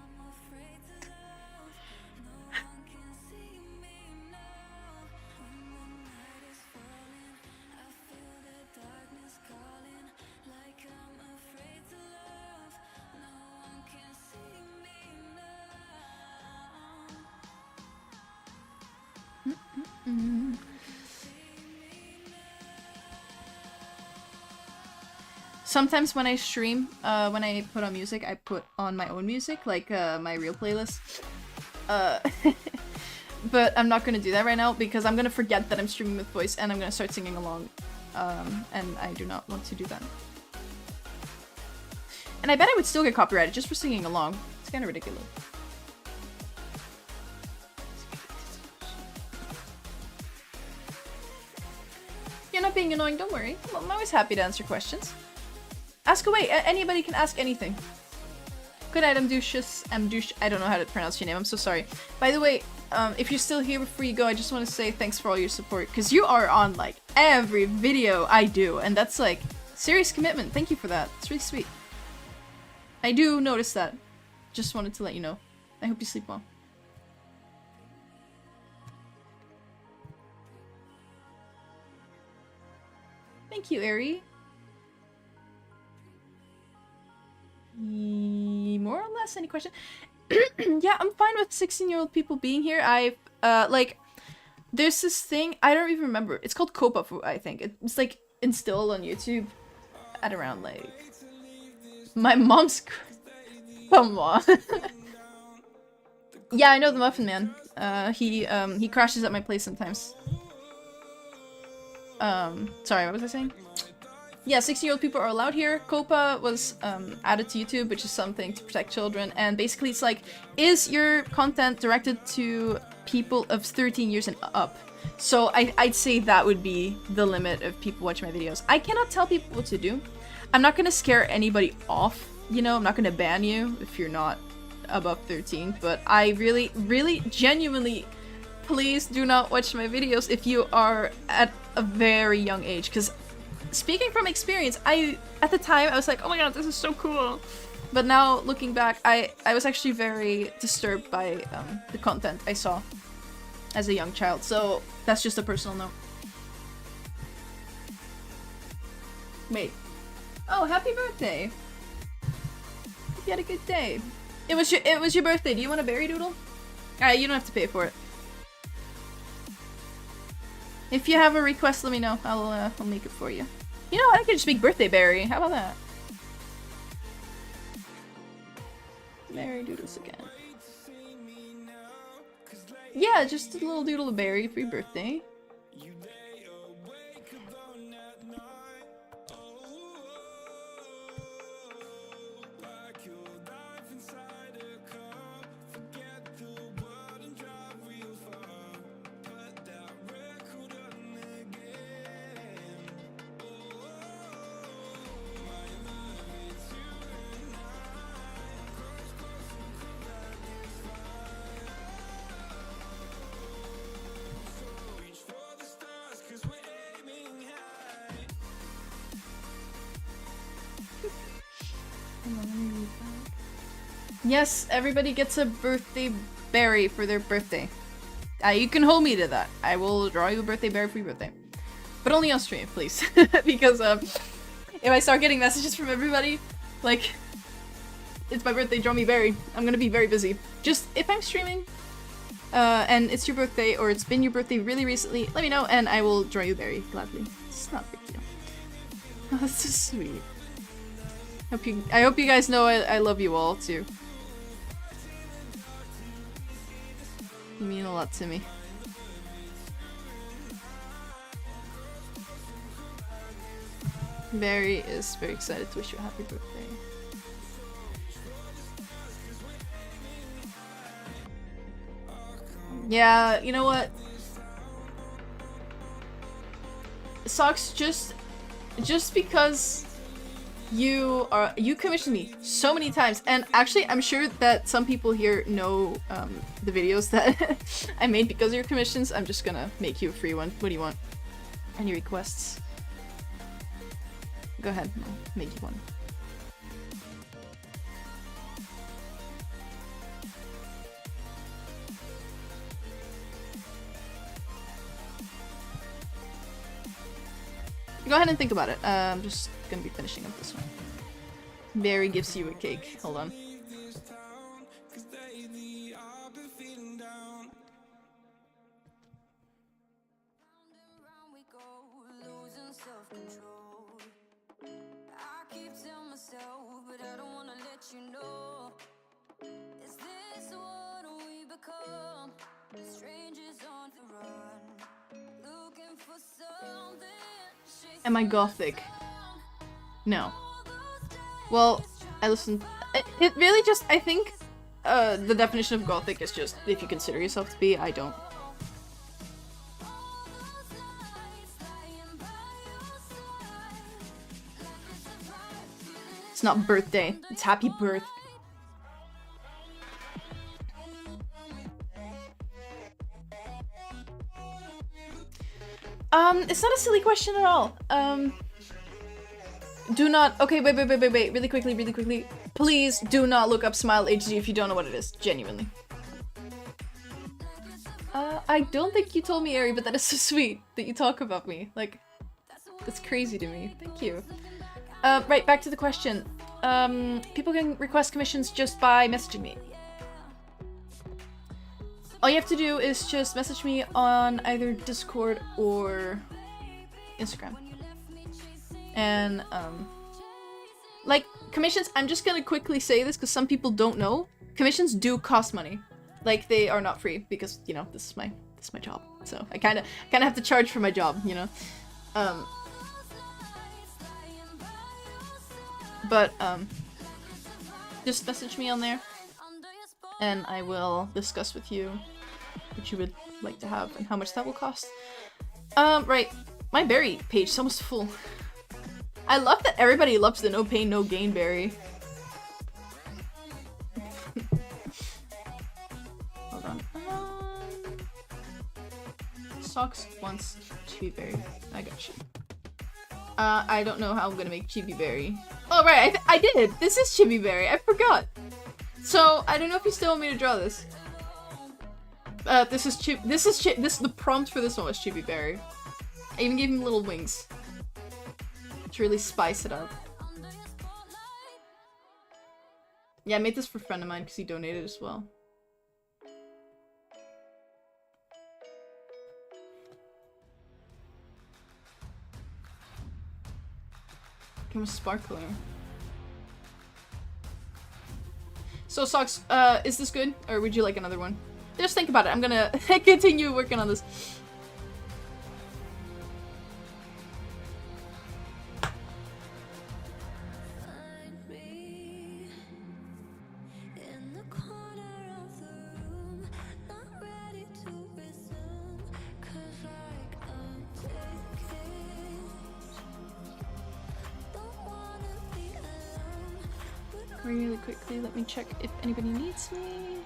Speaker 1: Sometimes when I stream, when I put on music, I put on my own music, like my real playlist. But I'm not gonna do that right now because I'm gonna forget that I'm streaming with voice and I'm gonna start singing along. And I do not want to do that. And I bet I would still get copyrighted just for singing along. It's kind of ridiculous. You're not being annoying, don't worry. I'm always happy to answer questions. Ask away, anybody can ask anything. Good night, Amdushus. I don't know how to pronounce your name, I'm so sorry. By the way, if you're still here before you go, I just want to say thanks for all your support, because you are on, like, every video I do, and that's, like, serious commitment. Thank you for that. It's really sweet. I do notice that. Just wanted to let you know. I hope you sleep well. Thank you, Ari. More or less, any question? Yeah, I'm fine with 16-year-old people being here. I've, like, there's this thing, I don't even remember. It's called Kopafu, I think. It's, like, instilled on YouTube at around, like, my mom's... Come on. Yeah, I know the Muffin Man. He crashes at my place sometimes. Sorry, what was I saying? Yeah, 16-year-old people are allowed here. COPA was added to YouTube, which is something to protect children. And basically it's like, is your content directed to people of 13 years and up? So I'd say that would be the limit of people watching my videos. I cannot tell people what to do. I'm not going to scare anybody off, you know? I'm not going to ban you if you're not above 13. But I really, really, genuinely, please do not watch my videos if you are at a very young age. Because speaking from experience, at the time, I was like, oh my god, this is so cool. But now, looking back, I was actually very disturbed by the content I saw as a young child. So that's just a personal note. Wait. Oh, happy birthday! Hope you had a good day. It was your birthday. Do you want a berry doodle? Alright, you don't have to pay for it. If you have a request, let me know. I'll make it for you. You know what? I could just make birthday berry. How about that? Berry doodles again. Yeah, just a little doodle of berry for your birthday. Yes, everybody gets a birthday berry for their birthday. You can hold me to that. I will draw you a birthday berry for your birthday. But only on stream, please. Because if I start getting messages from everybody, like, it's my birthday, draw me berry, I'm gonna be very busy. Just, if I'm streaming, and it's your birthday, or it's been your birthday really recently, let me know, and I will draw you berry, gladly. It's not a big deal. Oh, that's so sweet. I hope you guys know I love you all, too. You mean a lot to me. Barry is very excited to wish you a happy birthday. Yeah, you know what? Socks, just because you commissioned me so many times, and actually I'm sure that some people here know the videos that I made because of your commissions. I'm just gonna make you a free one. What do you want? Any requests? Go ahead, I'll make you one. Go ahead and think about it. I'm just gonna be finishing up this one. Barry gives you a cake. Hold on. Am I gothic? No. Well, I listen. It really just, I think, the definition of gothic is just if you consider yourself to be. I don't. It's not birthday. It's happy birth. It's not a silly question at all. Do not- okay, wait, really quickly. Please do not look up Smile HD if you don't know what it is, genuinely. I don't think you told me, Ari, but that is so sweet that you talk about me. Like, that's crazy to me. Thank you. Right, back to the question. People can request commissions just by messaging me. All you have to do is just message me on either Discord or Instagram. And, like, commissions, I'm just gonna quickly say this because some people don't know. Commissions do cost money. Like, they are not free because, you know, this is my job. So I kinda have to charge for my job, you know? Just message me on there and I will discuss with you what you would like to have and how much that will cost. Right. My berry page is almost full. I love that everybody loves the no pain, no gain berry. Hold on. Socks wants chibi berry. I got you. I don't know how I'm gonna make chibi berry. Oh right, I did! This is chibi berry, I forgot! So, I don't know if you still want me to draw this. The prompt for this one was chibi berry. I even gave him little wings. To really spice it up. Yeah, I made this for a friend of mine because he donated as well. Become a sparkler. So, Socks, is this good? Or would you like another one? Just think about it. I'm gonna continue working on this. Really quickly, let me check if anybody needs me.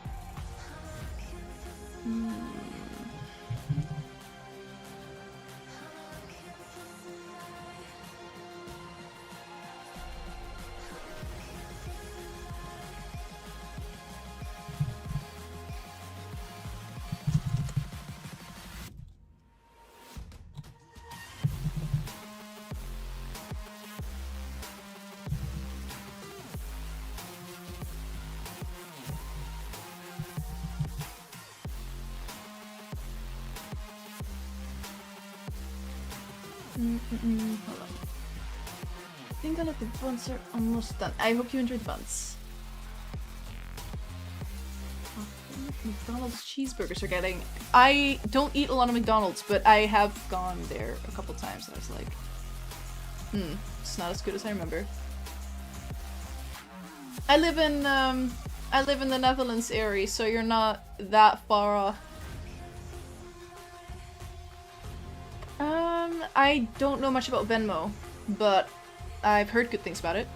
Speaker 1: Hold on. I think all of the buns are almost done. I hope you enjoyed the buns. McDonald's cheeseburgers are getting... I don't eat a lot of McDonald's, but I have gone there a couple times and I was like, it's not as good as I remember. I live in the Netherlands area, so you're not that far off. I don't know much about Venmo, but I've heard good things about it.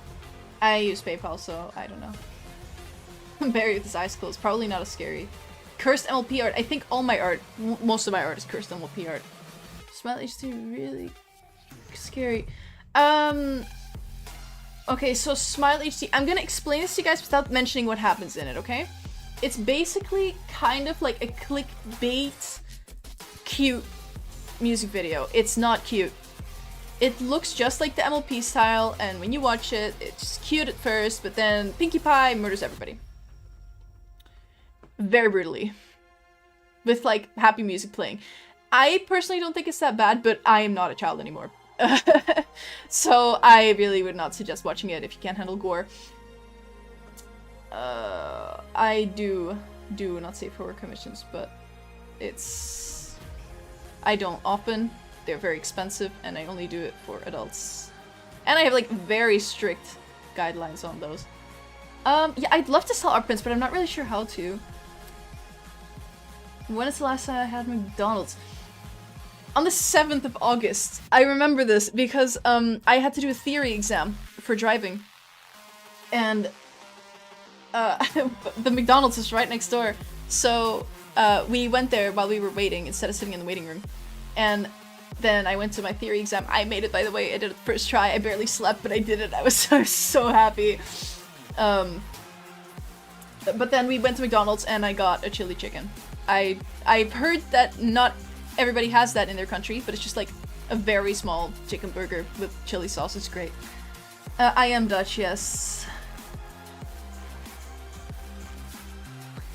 Speaker 1: I use PayPal, so I don't know. Barry with his eyes closed. Probably not as scary. Cursed MLP art. I think all my art, most of my art is cursed MLP art. Smile HD really scary. Okay, so Smile HD. I'm gonna explain this to you guys without mentioning what happens in it, okay? It's basically kind of like a clickbait, cute music video. It's not cute. It looks just like the MLP style, and when you watch it, it's cute at first, but then Pinkie Pie murders everybody. Very brutally. With, like, happy music playing. I personally don't think it's that bad, but I am not a child anymore. So I really would not suggest watching it if you can't handle gore. I do not say for work commissions, but it's... I don't often. They're very expensive, and I only do it for adults. And I have, like, very strict guidelines on those. Yeah, I'd love to sell art prints, but I'm not really sure how to. When is the last time I had McDonald's? On the 7th of August. I remember this because I had to do a theory exam for driving. And the McDonald's is right next door. So we went there while we were waiting instead of sitting in the waiting room. And then I went to my theory exam. I made it, by the way. I did it the first try. I barely slept, but I did it. I was so happy. But then we went to McDonald's and I got a chili chicken. I've heard that not everybody has that in their country, but it's just like a very small chicken burger with chili sauce. It's great. I am Dutch, yes.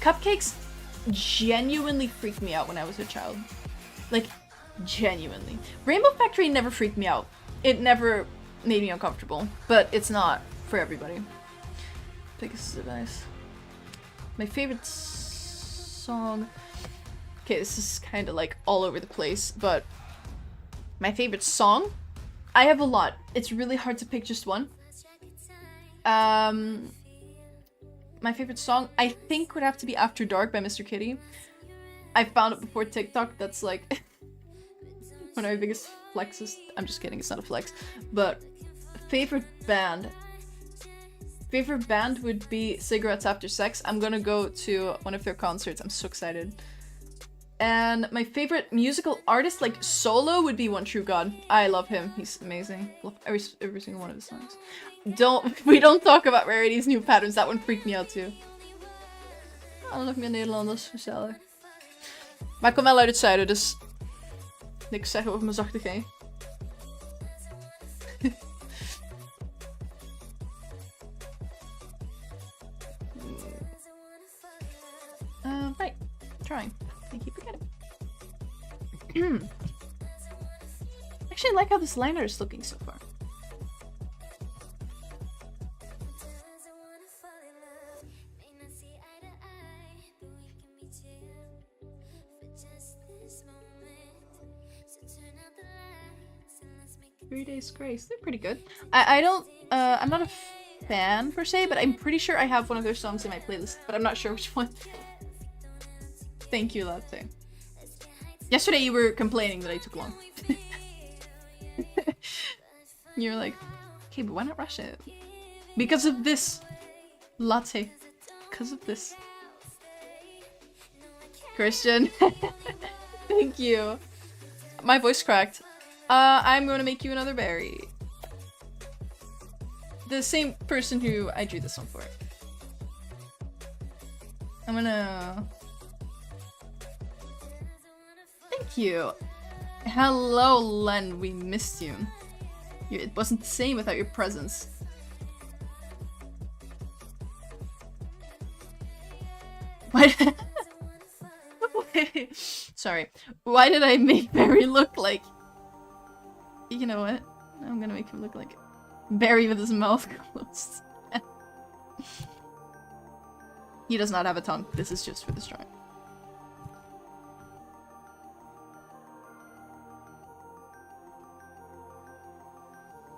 Speaker 1: Cupcakes genuinely freaked me out when I was a child. Like, genuinely. Rainbow Factory never freaked me out. It never made me uncomfortable, but it's not for everybody. Pegasus device. My favorite song... Okay, this is kind of like all over the place, but my favorite song? I have a lot. It's really hard to pick just one. My favorite song, I think, would have to be After Dark by Mr. Kitty. I found it before TikTok. That's like one of my biggest flexes. I'm just kidding, it's not a flex. But favorite band. Favorite band would be Cigarettes After Sex. I'm gonna go to one of their concerts. I'm so excited. And my favorite musical artist, like solo, would be One True God. I love him. He's amazing. Love every single one of his songs. We don't talk about Rarity's New Patterns. That one freaked me out too. I love meer Nederlanders, gezellig. Maar ik kom wel uit het zuiden, dus niks zeggen over mijn zachte G. Right. Trying. I keep forgetting. Actually, I like how this liner is looking so far. Three Days Grace. They're pretty good. I don't, I'm not a fan per se, but I'm pretty sure I have one of their songs in my playlist, but I'm not sure which one. Thank you, Latte. Yesterday you were complaining that I took long. You're like, okay, but why not rush it? Because of this. Latte. Because of this. Christian. Thank you. My voice cracked. I'm gonna make you another berry. The same person who I drew this one for. I'm gonna... Thank you. Hello, Len. We missed you. It wasn't the same without your presence. What? Wait. Sorry. Why did I make Barry look like You know what? I'm gonna make him look like Barry with his mouth closed. He does not have a tongue. This is just for this drawing.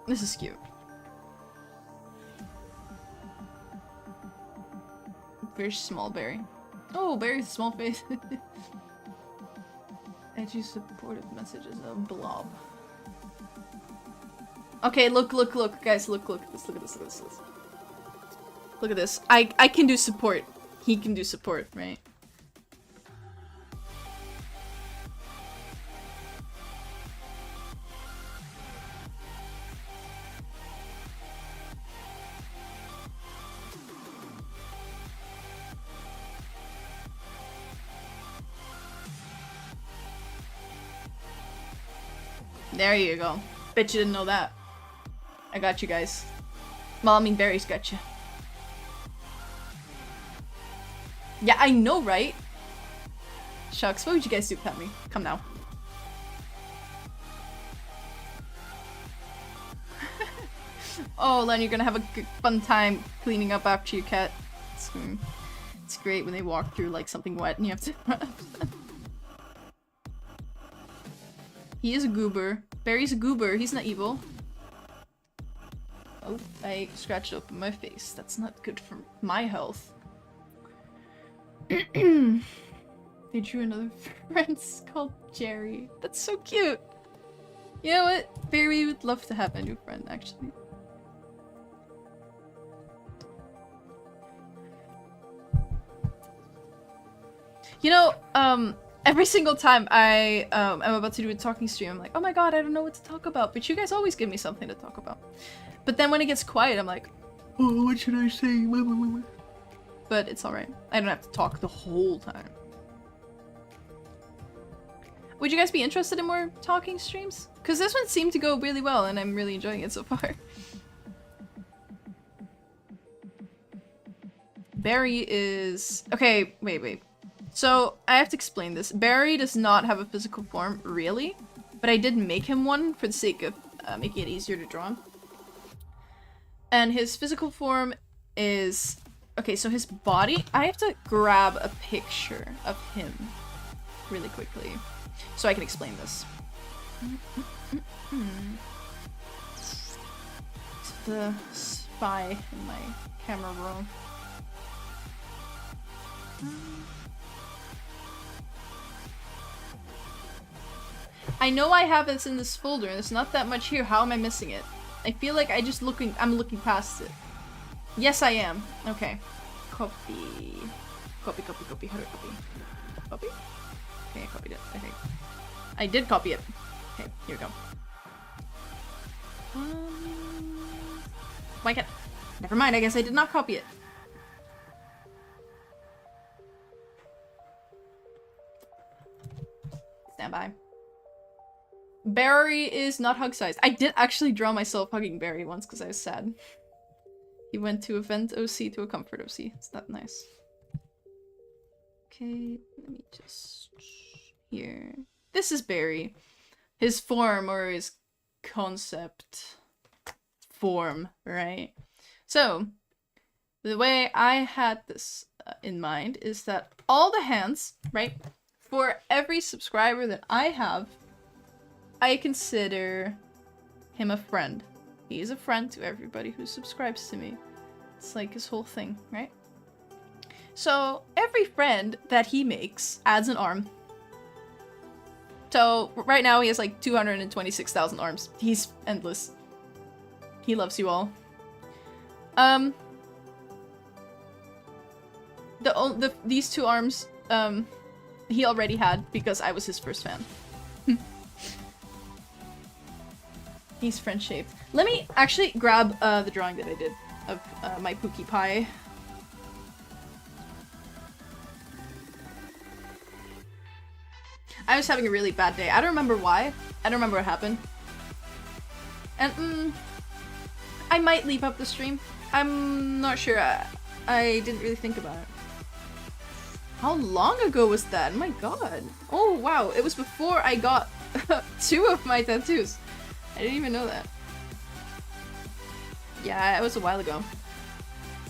Speaker 1: This is cute. Very small Barry. Oh, Barry's small face. Edgy supportive messages of blob. Okay, look, guys, look at this, look at this. Look at this. I can do support. He can do support, right? There you go. Bet you didn't know that. I got you guys. Well, I mean, Barry's got you. Yeah, I know, right? Shucks, what would you guys do without me? Come now. Oh, Len, you're gonna have a fun time cleaning up after your cat. It's great when they walk through like something wet and you have to run after them. He is a goober. Barry's a goober. He's not evil. Oh, I scratched open my face. That's not good for my health. They drew another friend called Jerry. That's so cute. You know what? Barry would love to have a new friend, actually. You know, every single time I'm about to do a talking stream, I'm like, oh my god, I don't know what to talk about. But you guys always give me something to talk about. But then when it gets quiet, I'm like, oh, what should I say? But it's alright. I don't have to talk the whole time. Would you guys be interested in more talking streams? Because this one seemed to go really well, and I'm really enjoying it so far. Barry is... Okay, wait. So, I have to explain this. Barry does not have a physical form, really. But I did make him one for the sake of making it easier to draw. And his physical form is... Okay, so his body... I have to grab a picture of him really quickly so I can explain this. It's the spy in my camera roll. I know I have this in this folder, and there's not that much here. How am I missing it? I feel like I'm looking past it. Yes, I am. Okay. Copy. How do I copy? Copy? Okay, I copied it, I think. I did copy it. Okay, here we go. Why can't... Never mind, I guess I did not copy it. Stand by. Barry is not hug-sized. I did actually draw myself hugging Barry once because I was sad. He went to a vent OC to a comfort OC. It's that nice. Okay, let me just... Here. This is Barry. His form, or his concept form, right? So, the way I had this in mind is that all the hands, right? For every subscriber that I have, I consider him a friend. He is a friend to everybody who subscribes to me. It's like his whole thing, right? So every friend that he makes adds an arm. So right now he has like 226,000 arms. He's endless. He loves you all. These two arms he already had because I was his first fan. He's friend-shaped. Let me actually grab the drawing that I did of my Pookie Pie. I was having a really bad day. I don't remember why. I don't remember what happened. And I might leave up the stream. I'm not sure. I didn't really think about it. How long ago was that? My god. Oh wow, it was before I got 2 of my tattoos. I didn't even know that. Yeah, it was a while ago.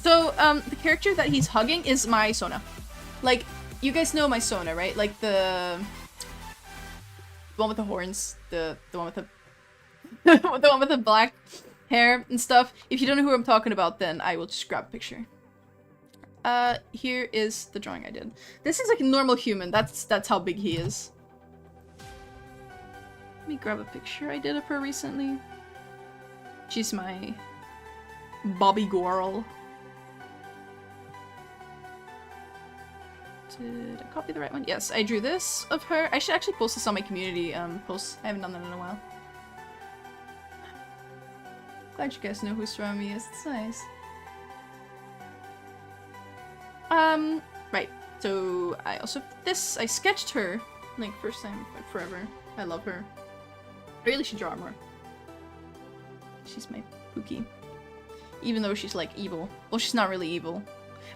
Speaker 1: So, the character that he's hugging is my Sona. Like, you guys know my Sona, right? Like the one with the horns, the one with the the one with the black hair and stuff. If you don't know who I'm talking about, then I will just grab a picture. Here is the drawing I did. This is like a normal human. That's how big he is. Let me grab a picture I did of her recently. She's my Bobby girl. Did I copy the right one? Yes, I drew this of her. I should actually post this on my community posts. I haven't done that in a while. Glad you guys know who Surami is. It's nice. Right. So I also this. I sketched her like first time like forever. I love her. I really should draw her more. She's my Pookie. Even though she's like evil. Well, she's not really evil.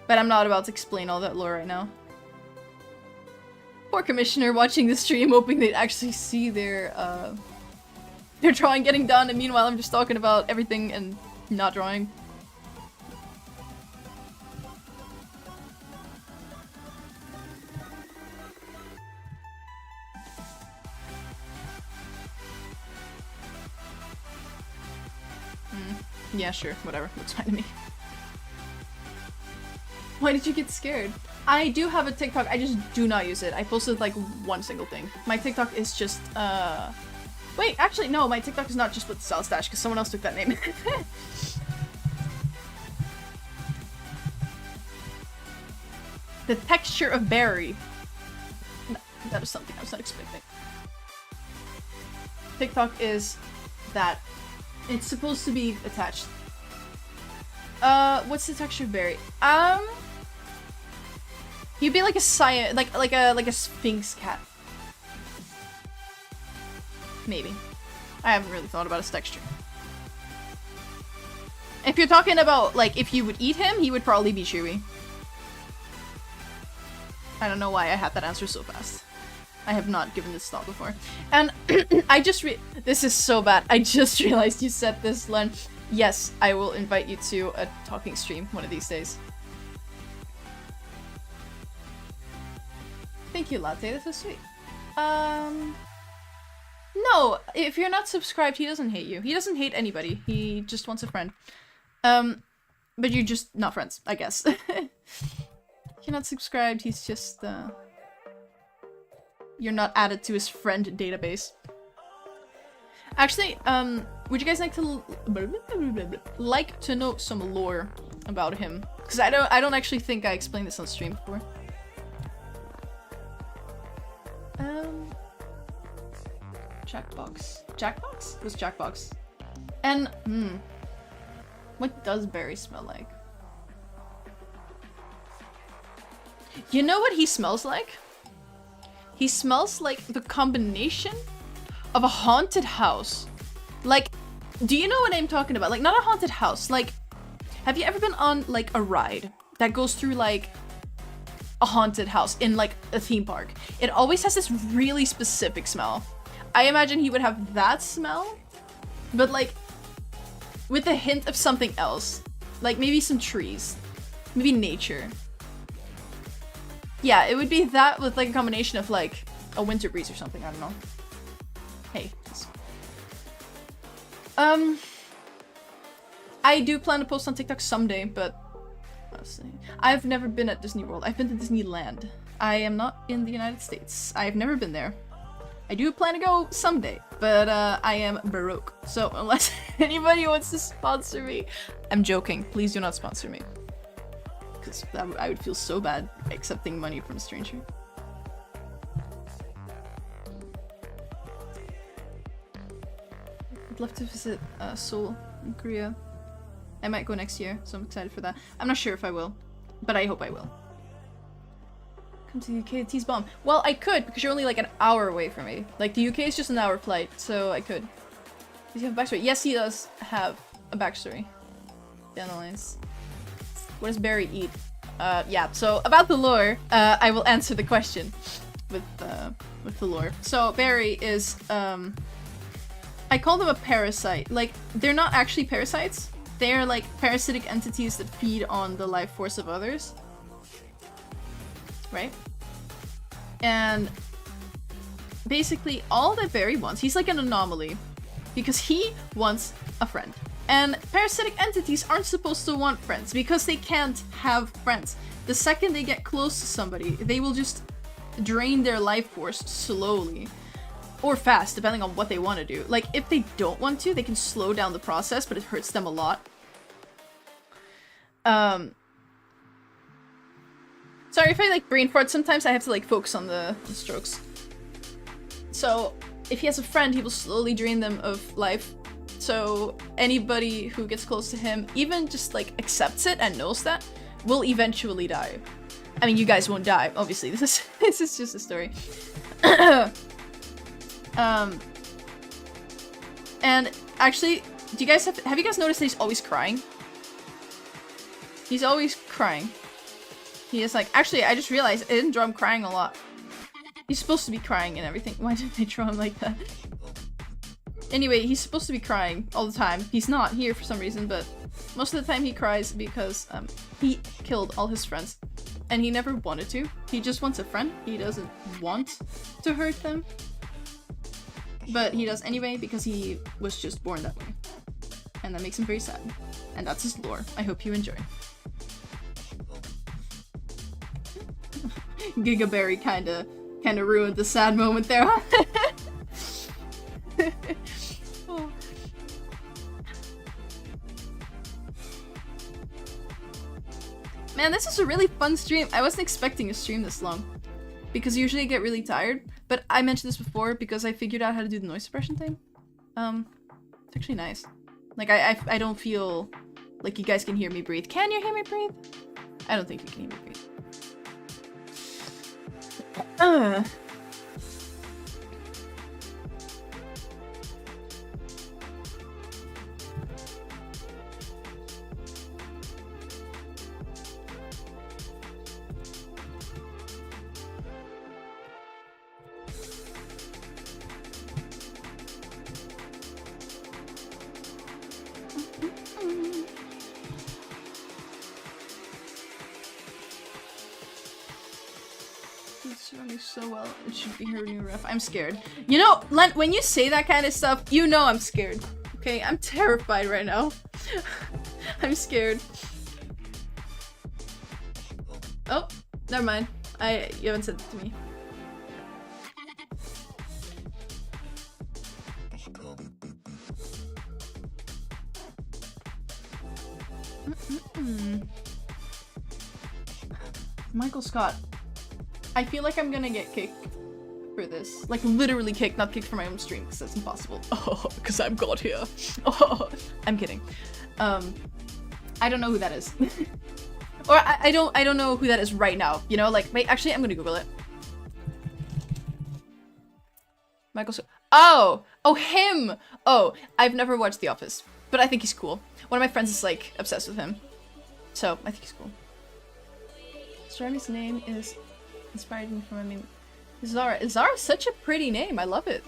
Speaker 1: But I'm not about to explain all that lore right now. Poor commissioner watching the stream, hoping they'd actually see their drawing getting done, and meanwhile I'm just talking about everything and not drawing. Yeah, sure, whatever. Looks fine to me. Why did you get scared? I do have a TikTok, I just do not use it. I posted like one single thing. My TikTok is just, wait, actually, no, my TikTok is not just with Azalis Dash, because someone else took that name. The texture of berry. No, that is something I was not expecting. TikTok is that. It's supposed to be attached. What's the texture of berry? You'd be like a cyan, like a sphinx cat. Maybe. I haven't really thought about his texture. If you're talking about like if you would eat him, he would probably be chewy. I don't know why I had that answer so fast. I have not given this thought before. And I just this is so bad. I just realized you said this, Len. Yes, I will invite you to a talking stream one of these days. Thank you, Latte. This is sweet. No, if you're not subscribed, he doesn't hate you. He doesn't hate anybody. He just wants a friend. But you're just not friends, I guess. If you're not subscribed, he's just, you're not added to his friend database. Actually, would you guys like to know some lore about him? Because I don't actually think I explained this on stream before. Jackbox. Jackbox? What's Jackbox? And, what does Barry smell like? You know what he smells like? He smells like the combination of a haunted house. Like, do you know what I'm talking about? Like, not a haunted house. Like, have you ever been on, like, a ride that goes through, like, a haunted house in, like, a theme park? It always has this really specific smell. I imagine he would have that smell, but, like, with a hint of something else. Like, maybe some trees. Maybe nature. Yeah, it would be that with, like, a combination of, like, a winter breeze or something. I don't know. Hey. I do plan to post on TikTok someday, but let's see. I've never been at Disney World. I've been to Disneyland. I am not in the United States. I've never been there. I do plan to go someday, but I am broke. So unless anybody wants to sponsor me, I'm joking. Please do not sponsor me. Because I would feel so bad accepting money from a stranger. I'd love to visit Seoul in Korea. I might go next year, so I'm excited for that. I'm not sure if I will, but I hope I will. Come to the UK to tease bomb. Well, I could, because you're only like an hour away from me. Like, the UK is just an hour flight, so I could. Does he have a backstory? Yes, he does have a backstory. Dandelions. What does Barry eat? Yeah, so about the lore, I will answer the question with the lore. So Barry is, I I call them a parasite. Like, they're not actually parasites. They're like parasitic entities that feed on the life force of others. Right? And basically all that Barry wants, he's like an anomaly because he wants a friend. And parasitic entities aren't supposed to want friends because they can't have friends. The second they get close to somebody, they will just drain their life force slowly. Or fast, depending on what they want to do. Like, if they don't want to, they can slow down the process, but it hurts them a lot. Sorry if I like brain fart, sometimes I have to like focus on the strokes. So, if he has a friend, he will slowly drain them of life. So, anybody who gets close to him, even just like accepts it and knows that, will eventually die. I mean, you guys won't die, obviously. This is just a story. And actually, do you guys have you guys noticed that he's always crying? He's always crying. He is like, actually, I just realized I didn't draw him crying a lot. He's supposed to be crying and everything. Why didn't they draw him like that? Anyway, he's supposed to be crying all the time. He's not here for some reason, but most of the time he cries because he killed all his friends. And he never wanted to. He just wants a friend. He doesn't want to hurt them. But he does anyway because he was just born that way. And that makes him very sad. And that's his lore. I hope you enjoy. Gigaberry kinda ruined the sad moment there, huh? Oh. Man, this is a really fun stream. I wasn't expecting a stream this long. Because usually I get really tired. But I mentioned this before because I figured out how to do the noise suppression thing. It's actually nice. Like, I don't feel like you guys can hear me breathe. Can you hear me breathe? I don't think you can hear me breathe. So well, it should be her new ref. I'm scared. You know, Len, when you say that kind of stuff, you know I'm scared. Okay, I'm terrified right now. I'm scared. Oh, never mind. You haven't said it to me. Michael Scott. I feel like I'm gonna get kicked for this. Like, literally kicked, not kicked from my own stream, because that's impossible. Oh, because I'm God here. Oh, I'm kidding. I don't know who that is. Or I don't know who that is right now, you know? Like, wait, actually, I'm gonna Google it. Michael Scott. Oh! Oh, him! Oh, I've never watched The Office, but I think he's cool. One of my friends is, like, obsessed with him. So, I think he's cool. Jeremy's name is inspired me from, I mean, Zara. Zara's such a pretty name. I love it.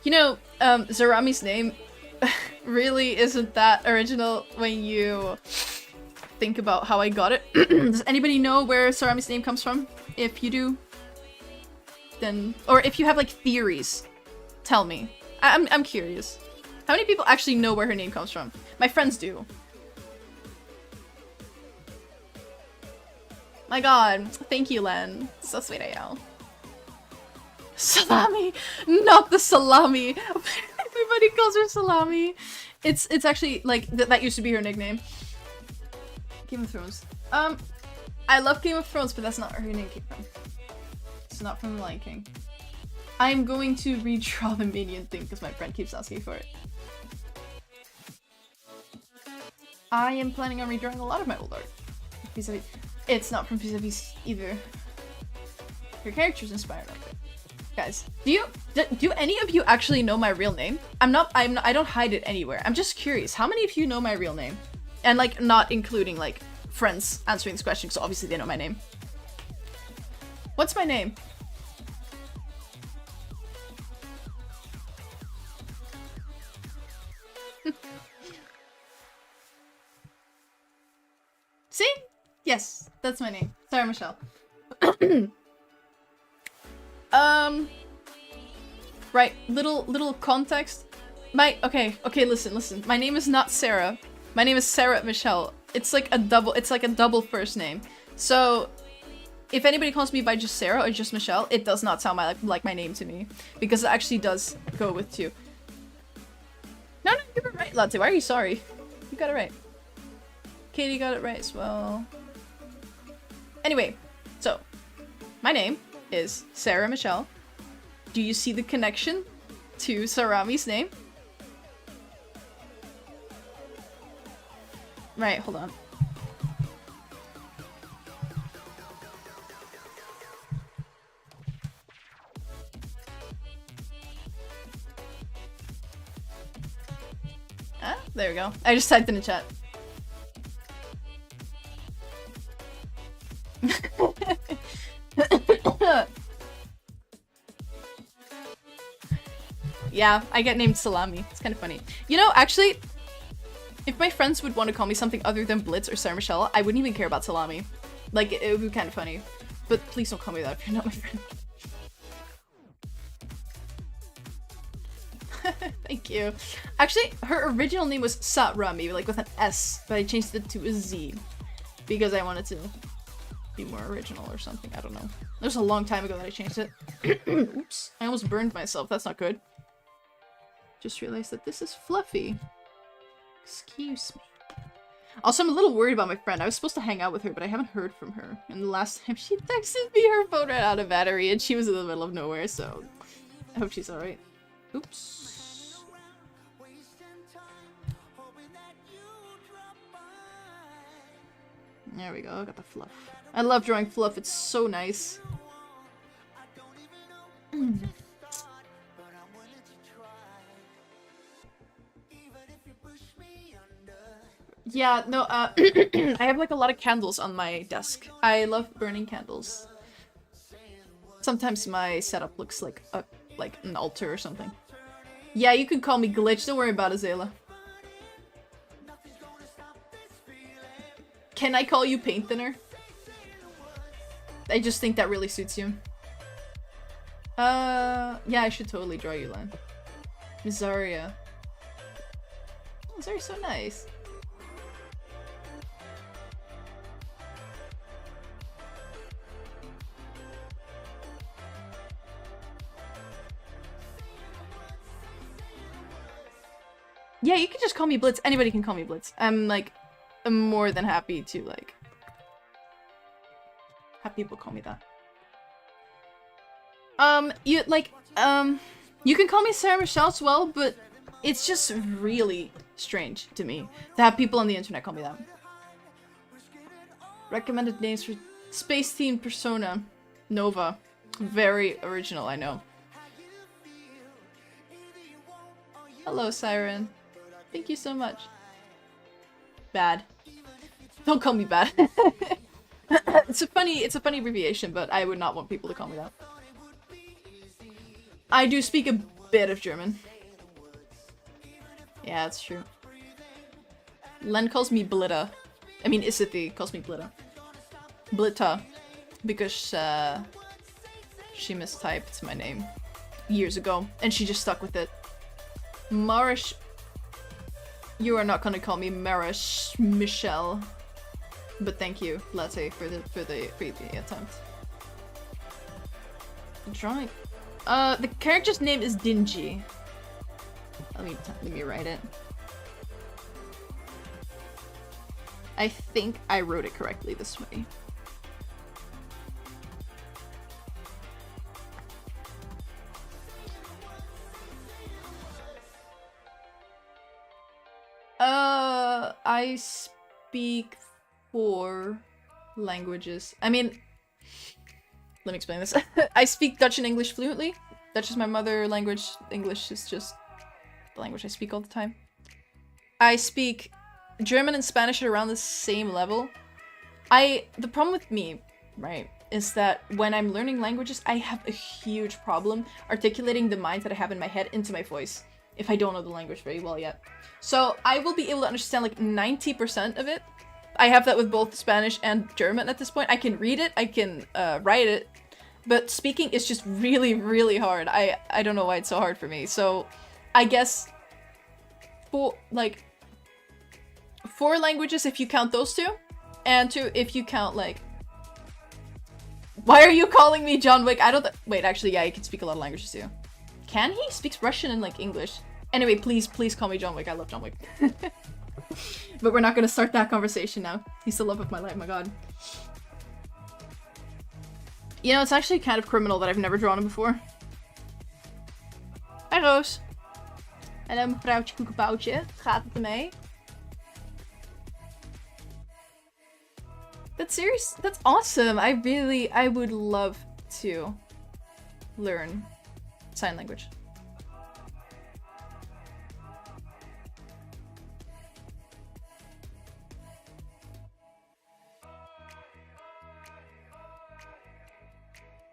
Speaker 1: You know, Zarami's name really isn't that original when you think about how I got it. Does anybody know where Zarami's name comes from? If you do, then, or if you have like theories, tell me. I'm curious. How many people actually know where her name comes from? My friends do. My god, thank you, Len. So sweet of you. Salami! Not the salami! Everybody calls her Salami. It's actually, like, that used to be her nickname. Game of Thrones. I love Game of Thrones, but that's not where her name came from. It's not from The Lion King. I'm going to redraw the minion thing because my friend keeps asking for it. I am planning on redrawing a lot of my old art. It's not from Vis-a-Vis either. Your character's inspired of it. Guys, do any of you actually know my real name? I don't hide it anywhere. I'm just curious. How many of you know my real name? And like, not including like friends answering this question, so obviously they know my name. What's my name? See? Yes, that's my name. Sarah Michelle. Right, little context. Okay, listen. My name is not Sarah. My name is Sarah Michelle. It's like a double first name. So if anybody calls me by just Sarah or just Michelle, it does not sound like my name to me. Because it actually does go with two. No, you were right, Latte. Why are you sorry? You got it right. Katie got it right as well. Anyway, so my name is Sarah Michelle. Do you see the connection to Sarami's name? Right, hold on. Ah, there we go. I just typed in the chat. Yeah, I get named Salami. It's kind of funny. You know, actually, if my friends would want to call me something other than Blitz or Sarah Michelle, I wouldn't even care about Salami. Like, it would be kind of funny. But please don't call me that if you're not my friend. Thank you. Actually, her original name was Sarami, like with an S, but I changed it to a Z. Because I wanted to be more original or something. I don't know. It was a long time ago that I changed it. Oops. I almost burned myself. That's not good. Just realized that this is Fluffy. Excuse me. Also, I'm a little worried about my friend. I was supposed to hang out with her, but I haven't heard from her. And the last time she texted me, her phone ran out of battery, and she was in the middle of nowhere, so I hope she's alright. Oops. There we go, I got the fluff. I love drawing fluff, it's so nice. Yeah, no, I have like a lot of candles on my desk. I love burning candles. Sometimes my setup looks like an altar or something. Yeah, you can call me Glitch, don't worry about it, Zayla. Can I call you Paint Thinner? I just think that really suits you. Yeah, I should totally draw you, Len. Mizaria. Oh, Mizaria's so nice. Yeah, you can just call me Blitz. Anybody can call me Blitz. I'm more than happy to have people call me that. You can call me Sarah Michelle as well, but it's just really strange to me to have people on the internet call me that. Recommended names for Space Team Persona. Nova. Very original, I know. Hello, Siren. Thank you so much. Bad. Don't call me bad. It's a funny abbreviation, but I would not want people to call me that. I do speak a bit of German. Yeah, that's true. Len calls me Blitta. I mean, Isithi calls me Blitta. Blitta. Because she mistyped my name years ago, and she just stuck with it. Marish. You are not gonna call me Marish Michelle. But thank you, Latte, for the attempt. Drawing. The character's name is Dingy. Let me write it. I think I wrote it correctly this way. I speak 4 languages. I mean, let me explain this. I speak Dutch and English fluently. Dutch is my mother language. English is just the language I speak all the time. I speak German and Spanish at around the same level. The problem with me, right, is that when I'm learning languages, I have a huge problem articulating the mind that I have in my head into my voice if I don't know the language very well yet. So I will be able to understand like 90% of it, I have that with both Spanish and German at this point. I can read it, I can write it, but speaking is just really, really hard. I don't know why it's so hard for me. So I guess four languages if you count those two, and two if you count like... Why are you calling me John Wick? I don't wait, actually, yeah, he can speak a lot of languages too. Can he? Speaks Russian and like English. Anyway, please call me John Wick. I love John Wick. But we're not gonna start that conversation now. He's the love of my life, my god. You know, it's actually kind of criminal that I've never drawn him before. Hi Roos. Hallo mevrouwtje koekenboutje. Gaat het ermee? That's serious? That's awesome. I would love to learn sign language.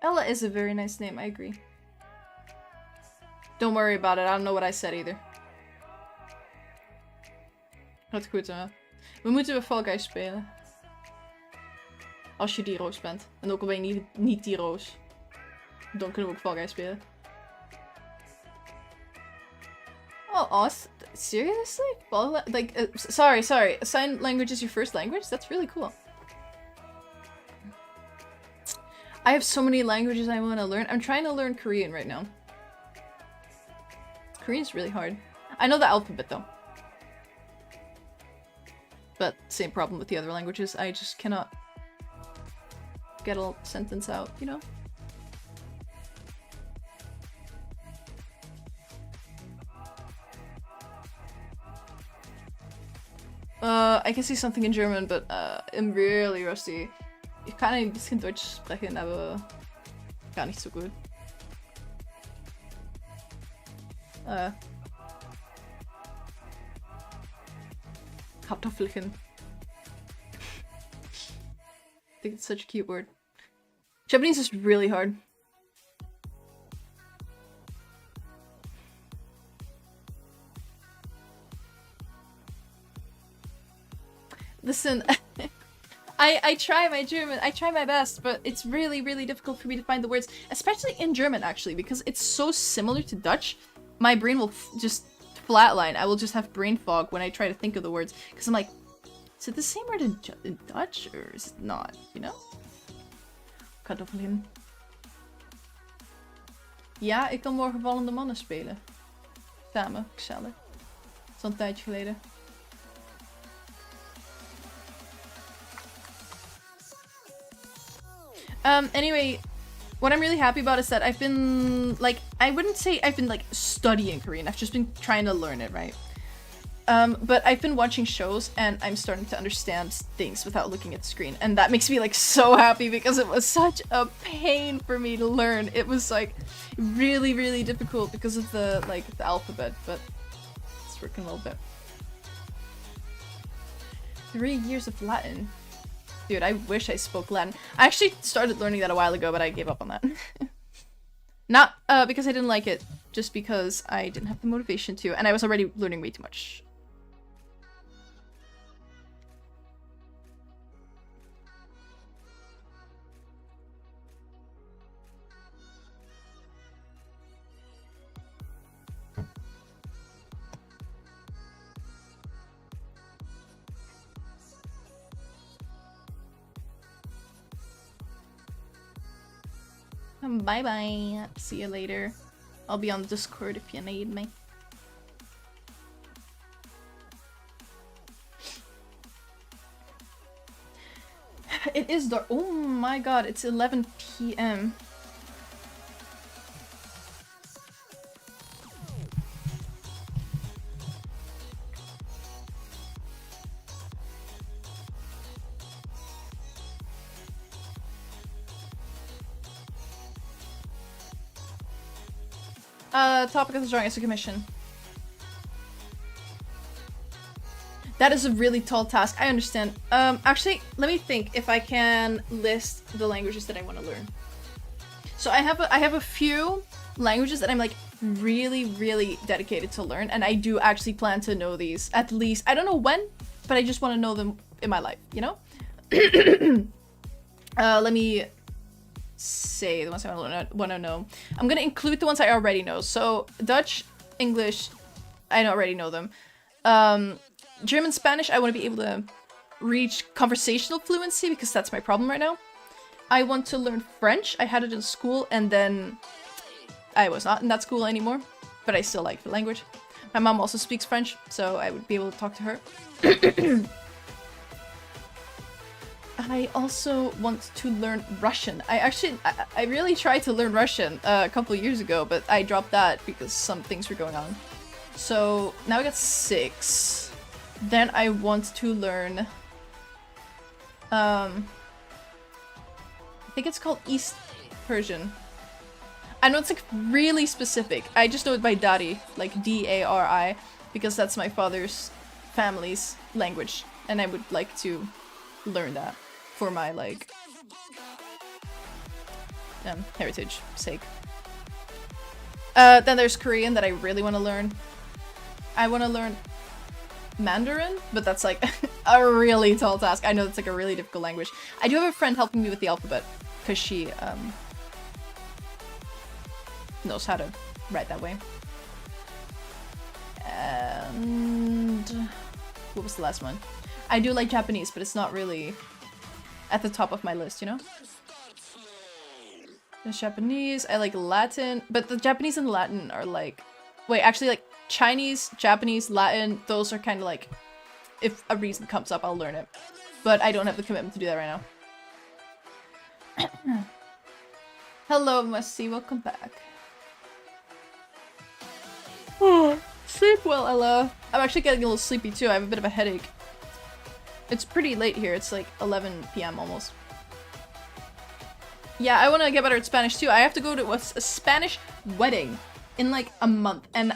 Speaker 1: Ella is a very nice name, I agree. Don't worry about it, I don't know what I said either. Gaat goed, hè? We moeten weer Fall Guys spelen. Als je die Roos bent. En ook al ben je niet die Roos. Dan kunnen we ook Fall Guys spelen. Oh, awesome. Seriously? Sorry. Sign language is your first language? That's really cool. I have so many languages I want to learn. I'm trying to learn Korean right now. Korean's really hard. I know the alphabet though. But same problem with the other languages. I just cannot get a sentence out, you know? I can see something in German, but I'm really rusty. Ich kann ein bisschen Deutsch sprechen, aber gar nicht so gut. Kartoffelchen. I think it's such a cute word. Japanese is really hard. Listen, I try my German, I try my best, but it's really, really difficult for me to find the words, especially in German actually, because it's so similar to Dutch. My brain will just flatline. I will just have brain fog when I try to think of the words, because I'm like, is it the same word in Dutch or is it not, you know? Kartoffelchen. Ja, ik kan morgen Vallende Mannen spelen. Samen, gezellig. Zo'n tijdje geleden. Anyway, what I'm really happy about is that I've been, like, I wouldn't say I've been, like, studying Korean. I've just been trying to learn it, right? But I've been watching shows and I'm starting to understand things without looking at the screen. And that makes me, like, so happy because it was such a pain for me to learn. It was, like, really, really difficult because of the, like, the alphabet, but it's working a little bit. 3 years of Latin. Dude, I wish I spoke Latin. I actually started learning that a while ago, but I gave up on that. Not because I didn't like it, just because I didn't have the motivation to, and I was already learning way too much. Bye bye. See you later. I'll be on Discord if you need me. It is dark. Oh my god, it's 11 p.m. Topic of the drawing is a commission. That is a really tall task. I understand. Actually, let me think if I can list the languages that I want to learn. So I have a few languages that I'm like really, really dedicated to learn, and I do actually plan to know these at least. I don't know when, but I just want to know them in my life, you know? Let me say the ones I want to know. I'm gonna include the ones I already know. So Dutch, English, I already know them. German, Spanish, I want to be able to reach conversational fluency because that's my problem right now. I want to learn French. I had it in school and then I was not in that school anymore, but I still like the language. My mom also speaks French, so I would be able to talk to her. I also want to learn Russian. I really tried to learn Russian a couple years ago, but I dropped that because some things were going on. So now I got 6. Then I want to learn, I think it's called East Persian. I know it's like really specific. I just know it by Dari, like D-A-R-I, because that's my father's family's language, and I would like to learn that for my like heritage sake. Then there's Korean that I really want to learn. I want to learn Mandarin, but that's like a really tall task. I know it's like a really difficult language. I do have a friend helping me with the alphabet because she knows how to write that way. And what was the last one? I do like Japanese, but it's not really at the top of my list, you know? There's Japanese, I like Latin, but the Japanese and Latin are like... Wait, actually like Chinese, Japanese, Latin, those are kind of like... If a reason comes up, I'll learn it. But I don't have the commitment to do that right now. Hello, Musty, welcome back. Oh, sleep well, Ella. I'm actually getting a little sleepy too, I have a bit of a headache. It's pretty late here, it's like 11 p.m. almost. Yeah, I want to get better at Spanish too. I have to go to a Spanish wedding in like a month, and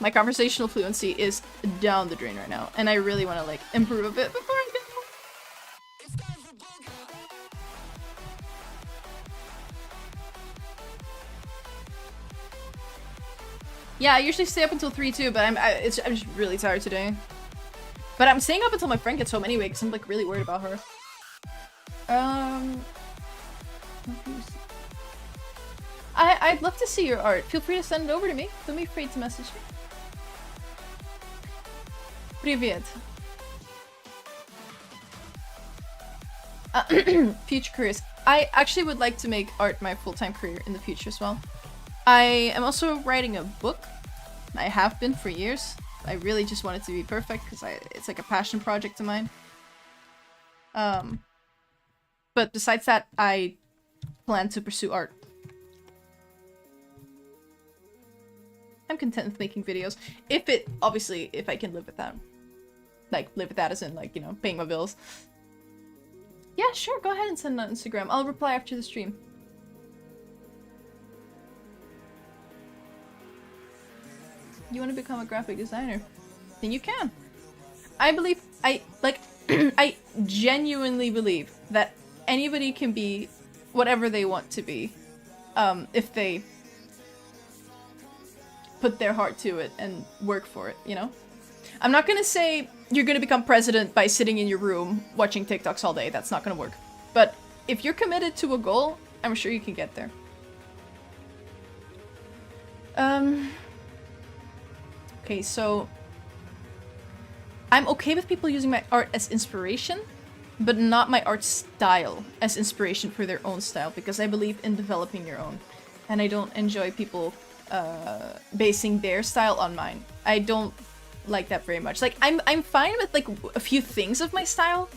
Speaker 1: my conversational fluency is down the drain right now, and I really want to like improve a bit before I go. Yeah, I usually stay up until 3 too, but I'm just really tired today. But I'm staying up until my friend gets home anyway, because I'm like really worried about her. I'd love to see your art. Feel free to send it over to me. Don't be afraid to message me. Привет. Future careers. I actually would like to make art my full-time career in the future as well. I am also writing a book. I have been for years. I really just want it to be perfect because it's like a passion project of mine. But besides that, I plan to pursue art. I'm content with making videos. If I can live with that. Like, live with that as in, like, you know, paying my bills. Yeah, sure, go ahead and send it on Instagram. I'll reply after the stream. You want to become a graphic designer? Then you can. I genuinely believe that anybody can be whatever they want to be, if they put their heart to it and work for it, you know? I'm not gonna say you're gonna become president by sitting in your room watching TikToks all day. That's not gonna work. But if you're committed to a goal, I'm sure you can get there. Okay, so I'm okay with people using my art as inspiration, but not my art style as inspiration for their own style, because I believe in developing your own. And I don't enjoy people basing their style on mine. I don't like that very much. Like, I'm fine with like a few things of my style.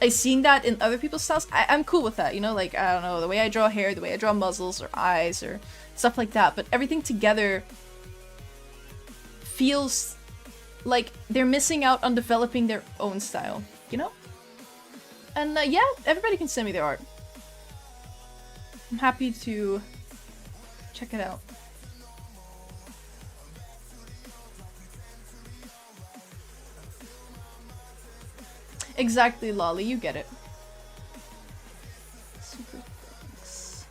Speaker 1: I seen that in other people's styles. I'm cool with that, you know, like, I don't know, the way I draw hair, the way I draw muzzles or eyes or stuff like that. But everything together feels like they're missing out on developing their own style, you know? And yeah, everybody can send me their art. I'm happy to check it out. Exactly, Lolly, you get it. Super thanks.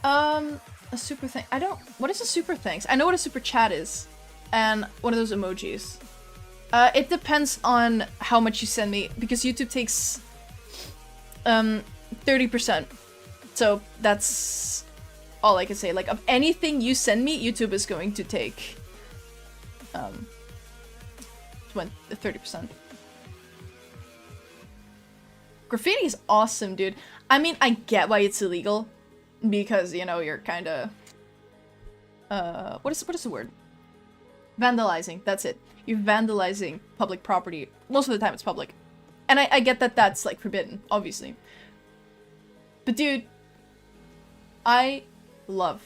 Speaker 1: A super thank. What is a super thanks? I know what a super chat is. And one of those emojis. It depends on how much you send me, because YouTube takes 30%. So that's all I can say. Like, of anything you send me, YouTube is going to take 30%. Graffiti is awesome, dude. I mean, I get why it's illegal, because, you know, you're kind of what is the word? Vandalizing. That's it. You're vandalizing public property. Most of the time it's public. And I get that that's, like, forbidden, obviously. But, dude, I love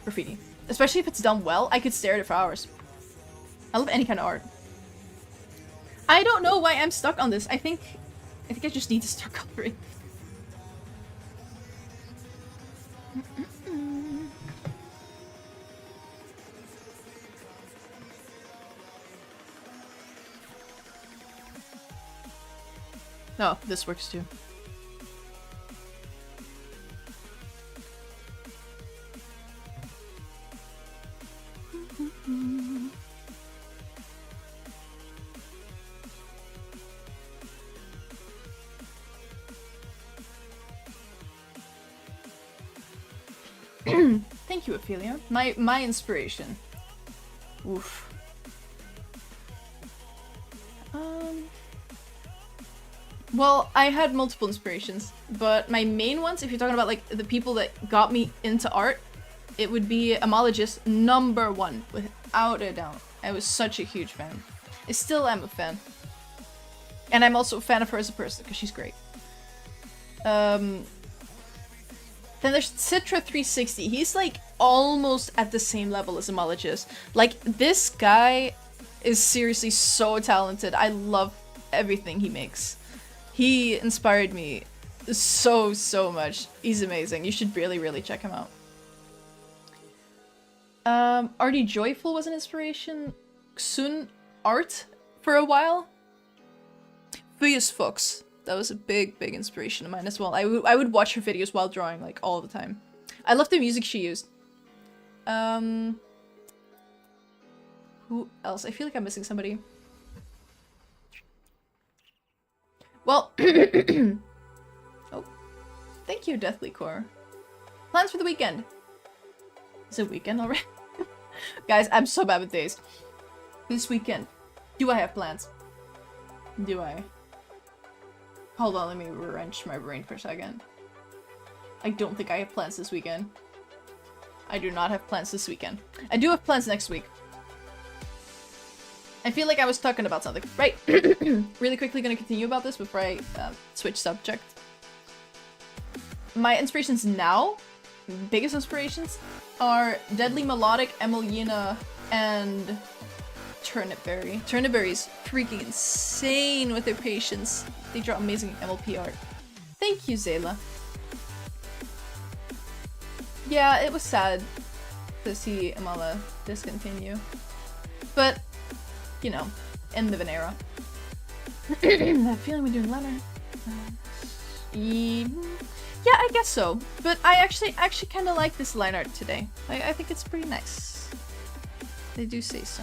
Speaker 1: graffiti. Especially if it's done well. I could stare at it for hours. I love any kind of art. I don't know why I'm stuck on this. I think I just need to start coloring. Oh, this works too. Thank you, Ophelia. My inspiration. Oof. Well, I had multiple inspirations, but my main ones, if you're talking about like the people that got me into art, it would be Amalogist #1, without a doubt. I was such a huge fan. I still am a fan. And I'm also a fan of her as a person, because she's great. Then there's Citra360. He's like almost at the same level as Amalogist. Like, this guy is seriously so talented. I love everything he makes. He inspired me so much. He's amazing. You should really check him out. RD Joyful was an inspiration. Xun Art for a while. Fuyus Fox. That was a big inspiration of mine as well. I would watch her videos while drawing, like, all the time. I love the music she used. Who else? I feel like I'm missing somebody. Well, oh, thank you, Deathly Core. Plans for the weekend. Is it weekend already? Guys, I'm so bad with days. This weekend, do I have plans? Do I? Hold on, let me wrench my brain for a second. I don't think I have plans this weekend. I do not have plans this weekend. I do have plans next week. I feel like I was talking about something. Right. Really quickly gonna continue about this before I switch subject. My inspirations now, biggest inspirations, are Deadly Melodic, Emiliana, and Turnipberry. Turnipberry's freaking insane with their patience. They draw amazing MLP art. Thank you, Zayla. Yeah, it was sad to see Amala discontinue. But, you know, end of an era. That feeling we're doing letter. Yeah, I guess so. But I actually kind of like this line art today. I think it's pretty nice. They do say so.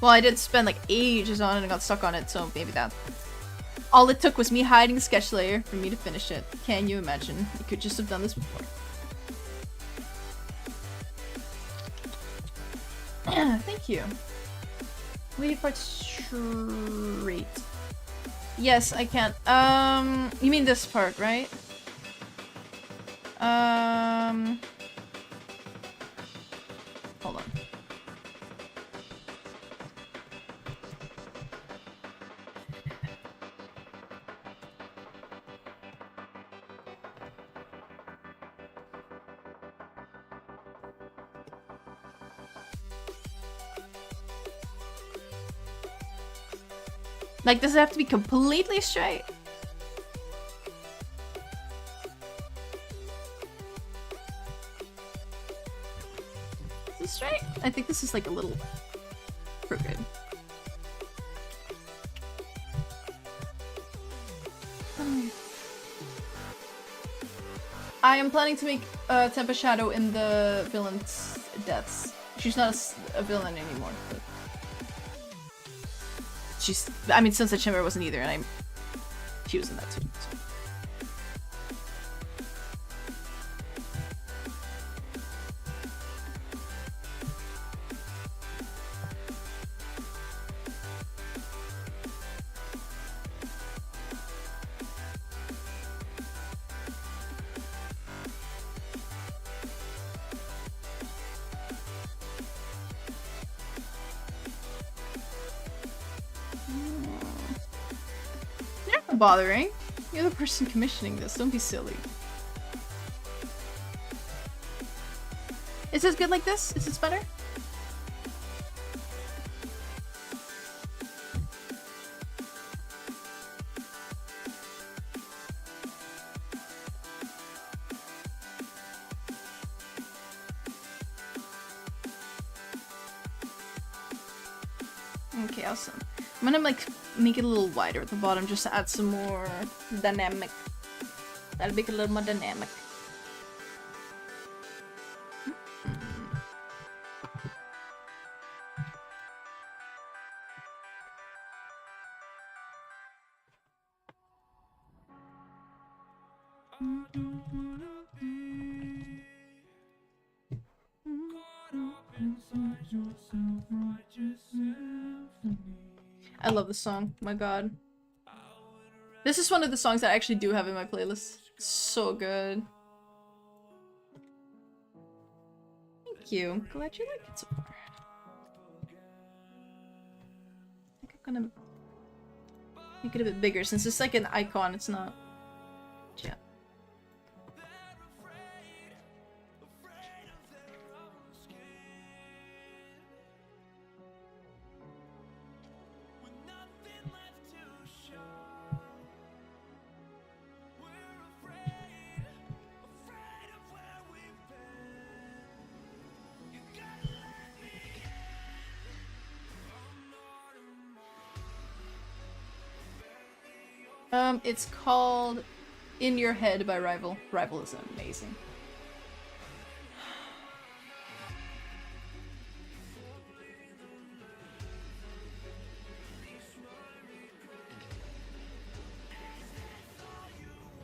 Speaker 1: Well, I did spend like ages on it and got stuck on it, so maybe that. All it took was me hiding the sketch layer for me to finish it. Can you imagine? You could just have done this before. Thank you. Leave part straight. Yes, I can. You mean this part, right? Hold on. Like, does it have to be completely straight? Is this straight? I think this is like a little crooked. I am planning to make Tempa Shadow in the villain's deaths. She's not a villain anymore, but... she's, I mean, Sunset Shimmer wasn't either, and she was in that too. So. Bothering. You're the person commissioning this. Don't be silly. Is this good like this? Is this better? Okay, awesome. I'm gonna like make it a little wider at the bottom just to add some more dynamic. That'll make it a little more dynamic. I love this song. My god. This is one of the songs I actually do have in my playlist. It's so good. Thank you. I'm glad you like it so far. I think I'm gonna make it a bit bigger since it's like an icon. It's not. Yeah. It's called In Your Head by Rival. Rival is amazing.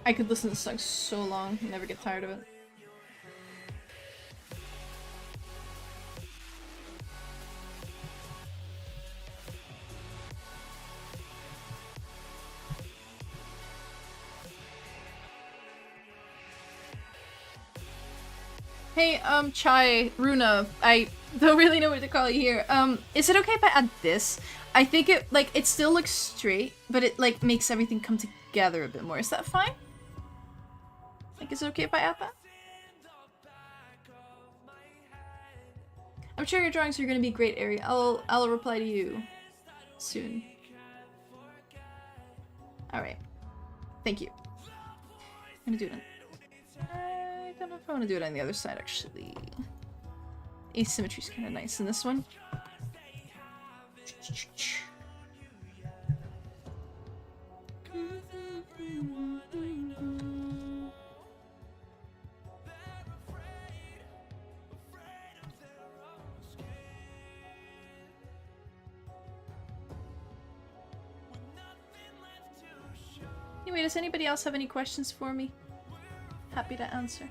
Speaker 1: I could listen to this song so long and never get tired of it. Hey, Chai, Runa, I don't really know what to call you here. Is it okay if I add this? I think it, like, it still looks straight, but it, like, makes everything come together a bit more. Is that fine? Like, is it okay if I add that? I'm sure your drawings are gonna be great, Ari. I'll reply to you soon. Alright. Thank you. I'm gonna do it. I don't know if I want to do it on the other side, actually. Asymmetry is kind of nice in this one. Anyway, does anybody else have any questions for me? Happy to answer.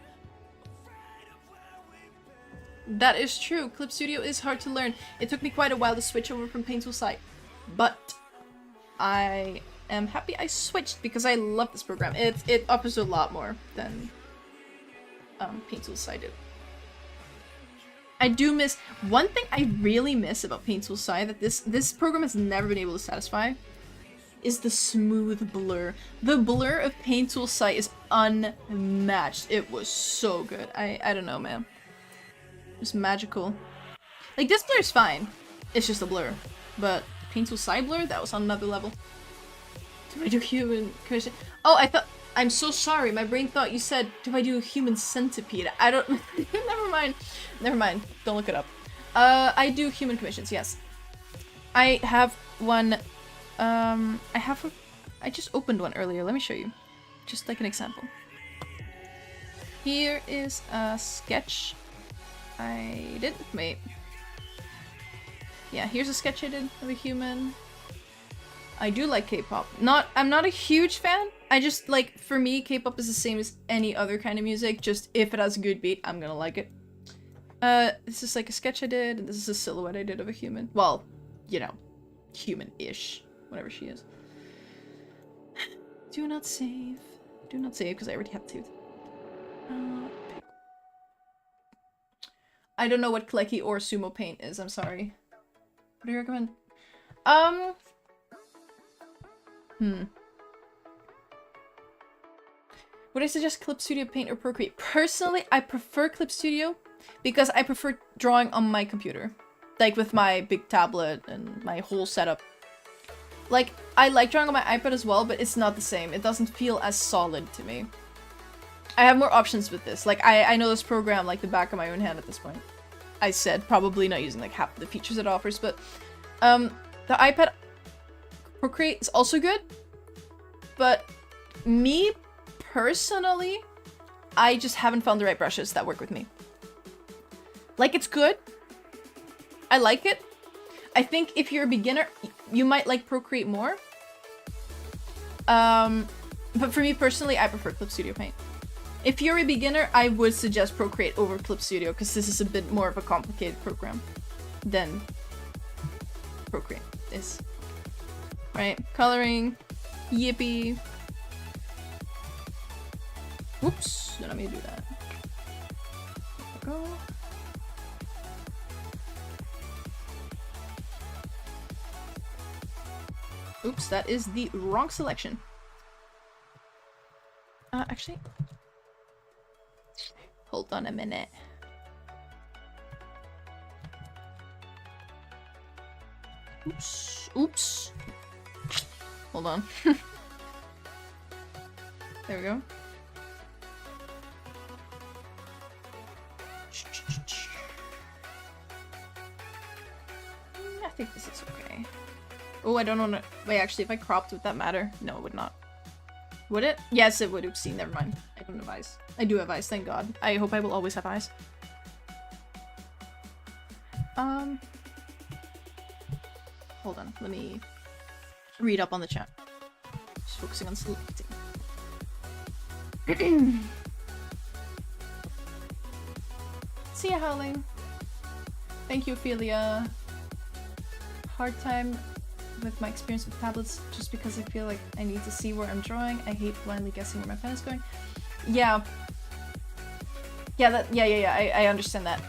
Speaker 1: That is true. Clip Studio is hard to learn. It took me quite a while to switch over from Paint Tool Site, but I am happy I switched because I love this program. It offers a lot more than Paint Tool Site did. I do miss one thing I really miss about Paint Tool Site that this program has never been able to satisfy is the smooth blur. The blur of Paint Tool Site is unmatched. It was so good. I don't know, man. It's magical. Like, this blur is fine. It's just a blur. But Paint Tool Site blur, that was on another level. Do I do human commission? Oh, I'm so sorry. My brain thought you said, do I do human centipede? I don't, never mind. Never mind. Don't look it up. I do human commissions, yes. I have one, I just opened one earlier. Let me show you. Just like an example. Here is a sketch I did. Wait. Yeah, here's a sketch I did of a human. I do like K-pop. I'm not a huge fan. I just, like, for me, K-pop is the same as any other kind of music. Just if it has a good beat, I'm gonna like it. This is like a sketch I did, and this is a silhouette I did of a human. Well, you know, human-ish. Whatever she is. Do not save. Do not save, because I already have saved. I don't know what Klecky or Sumo Paint is, I'm sorry. What do you recommend? Would I suggest Clip Studio Paint or Procreate? Personally, I prefer Clip Studio because I prefer drawing on my computer. Like with my big tablet and my whole setup. Like, I like drawing on my iPad as well, but it's not the same. It doesn't feel as solid to me. I have more options with this. Like, I know this program like the back of my own hand at this point. I said probably not using like half of the features it offers, but the iPad Procreate is also good. But me personally, I just haven't found the right brushes that work with me. Like, it's good. I like it. I think if you're a beginner, you might like Procreate more. But for me personally, I prefer Clip Studio Paint. If you're a beginner, I would suggest Procreate over Clip Studio because this is a bit more of a complicated program than Procreate is. Right? Coloring. Yippee. Whoops. Don't let me do that. There we go. Oops, that is the wrong selection. Actually, hold on a minute. Oops, oops. Hold on. There we go. I think this is okay. Oh, I don't know. Wait, actually, if I cropped, would that matter? No, it would not. Would it? Yes, it would. Oopsie, never mind. I don't have eyes. I do have eyes, thank God. I hope I will always have eyes. Hold on. Let me read up on the chat. Just focusing on selecting. See ya, Howling. Thank you, Ophelia. Hard time with my experience with tablets just because I feel like I need to see where I'm drawing. I hate blindly guessing where my pen is going. Yeah. Yeah, I understand that.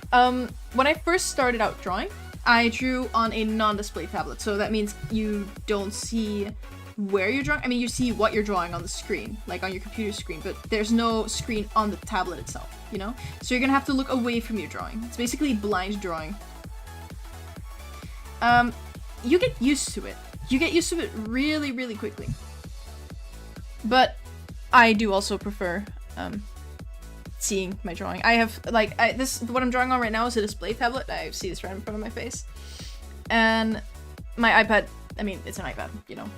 Speaker 1: When I first started out drawing, I drew on a non-display tablet, so that means you don't see where you're drawing. I mean, you see what you're drawing on the screen, like on your computer screen, but there's no screen on the tablet itself, you know? So you're gonna have to look away from your drawing. It's basically blind drawing. You get used to it. You get used to it really, really quickly. But I do also prefer seeing my drawing. I have like what I'm drawing on right now is a display tablet. I see this right in front of my face, and my iPad. I mean, it's an iPad, you know.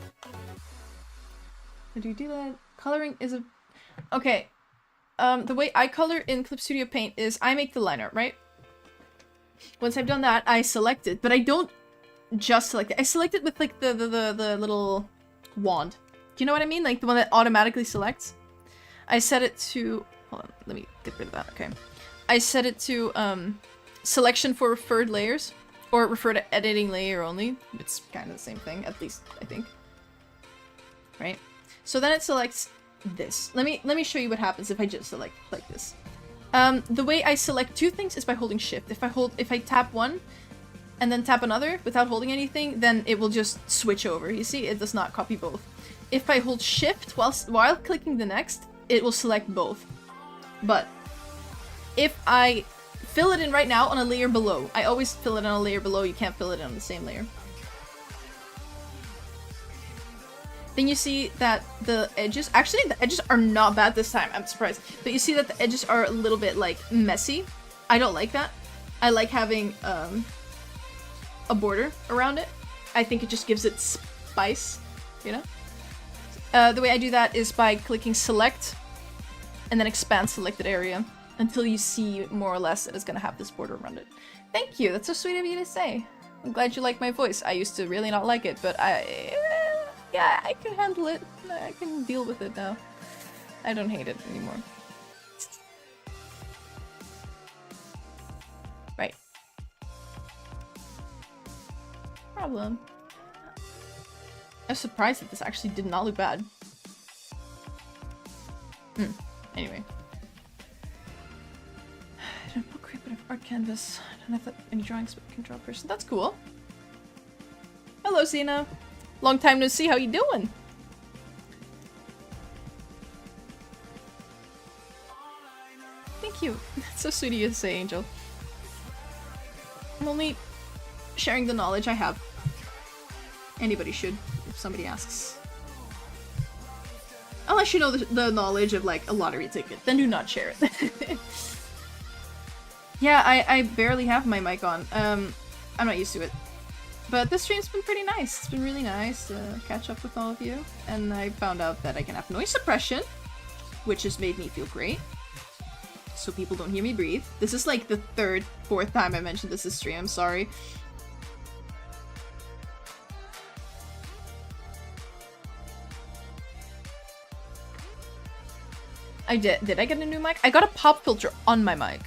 Speaker 1: How do you do that? Coloring is a okay. The way I color in Clip Studio Paint is I make the line art, right? Once I've done that, I select it, but I don't just select it. I select it with like the little wand. Do you know what I mean? Like the one that automatically selects. I set it to hold on, let me get rid of that. Okay. I set it to selection for referred layers or refer to editing layer only. It's kind of the same thing, at least I think. Right? So then it selects this. Let me show you what happens if I just select like this. The way I select two things is by holding shift. If I tap one and then tap another without holding anything, then it will just switch over. You see, it does not copy both. If I hold shift while clicking the next, it will select both. But if I fill it in right now on a layer below, I always fill it on a layer below, you can't fill it on the same layer. Then you see that the edges, actually the edges are not bad this time, I'm surprised. But you see that the edges are a little bit like messy. I don't like that. I like having a border around it. I think it just gives it spice, you know? The way I do that is by clicking select and then expand selected area until you see more or less that it's gonna have this border around it. Thank you, that's so sweet of you to say. I'm glad you like my voice. I used to really not like it, but Yeah, I can handle it. I can deal with it now. I don't hate it anymore. Right. Problem. I was surprised that this actually did not look bad. Anyway. I don't book creep, but I have art canvas. I don't have any drawings, but I can draw a person. That's cool. Hello, Sina. Long time no see. How you doing? Thank you. That's so sweet of you to say, Angel. I'm only sharing the knowledge I have. Anybody should, if somebody asks. Unless you know the knowledge of, like, a lottery ticket, then do not share it. Yeah, I barely have my mic on. I'm not used to it. But this stream's been pretty nice. It's been really nice to catch up with all of you. And I found out that I can have noise suppression, which has made me feel great. So people don't hear me breathe. This is like the third, fourth time I mentioned this stream. I'm sorry. I did. Did I get a new mic? I got a pop filter on my mic.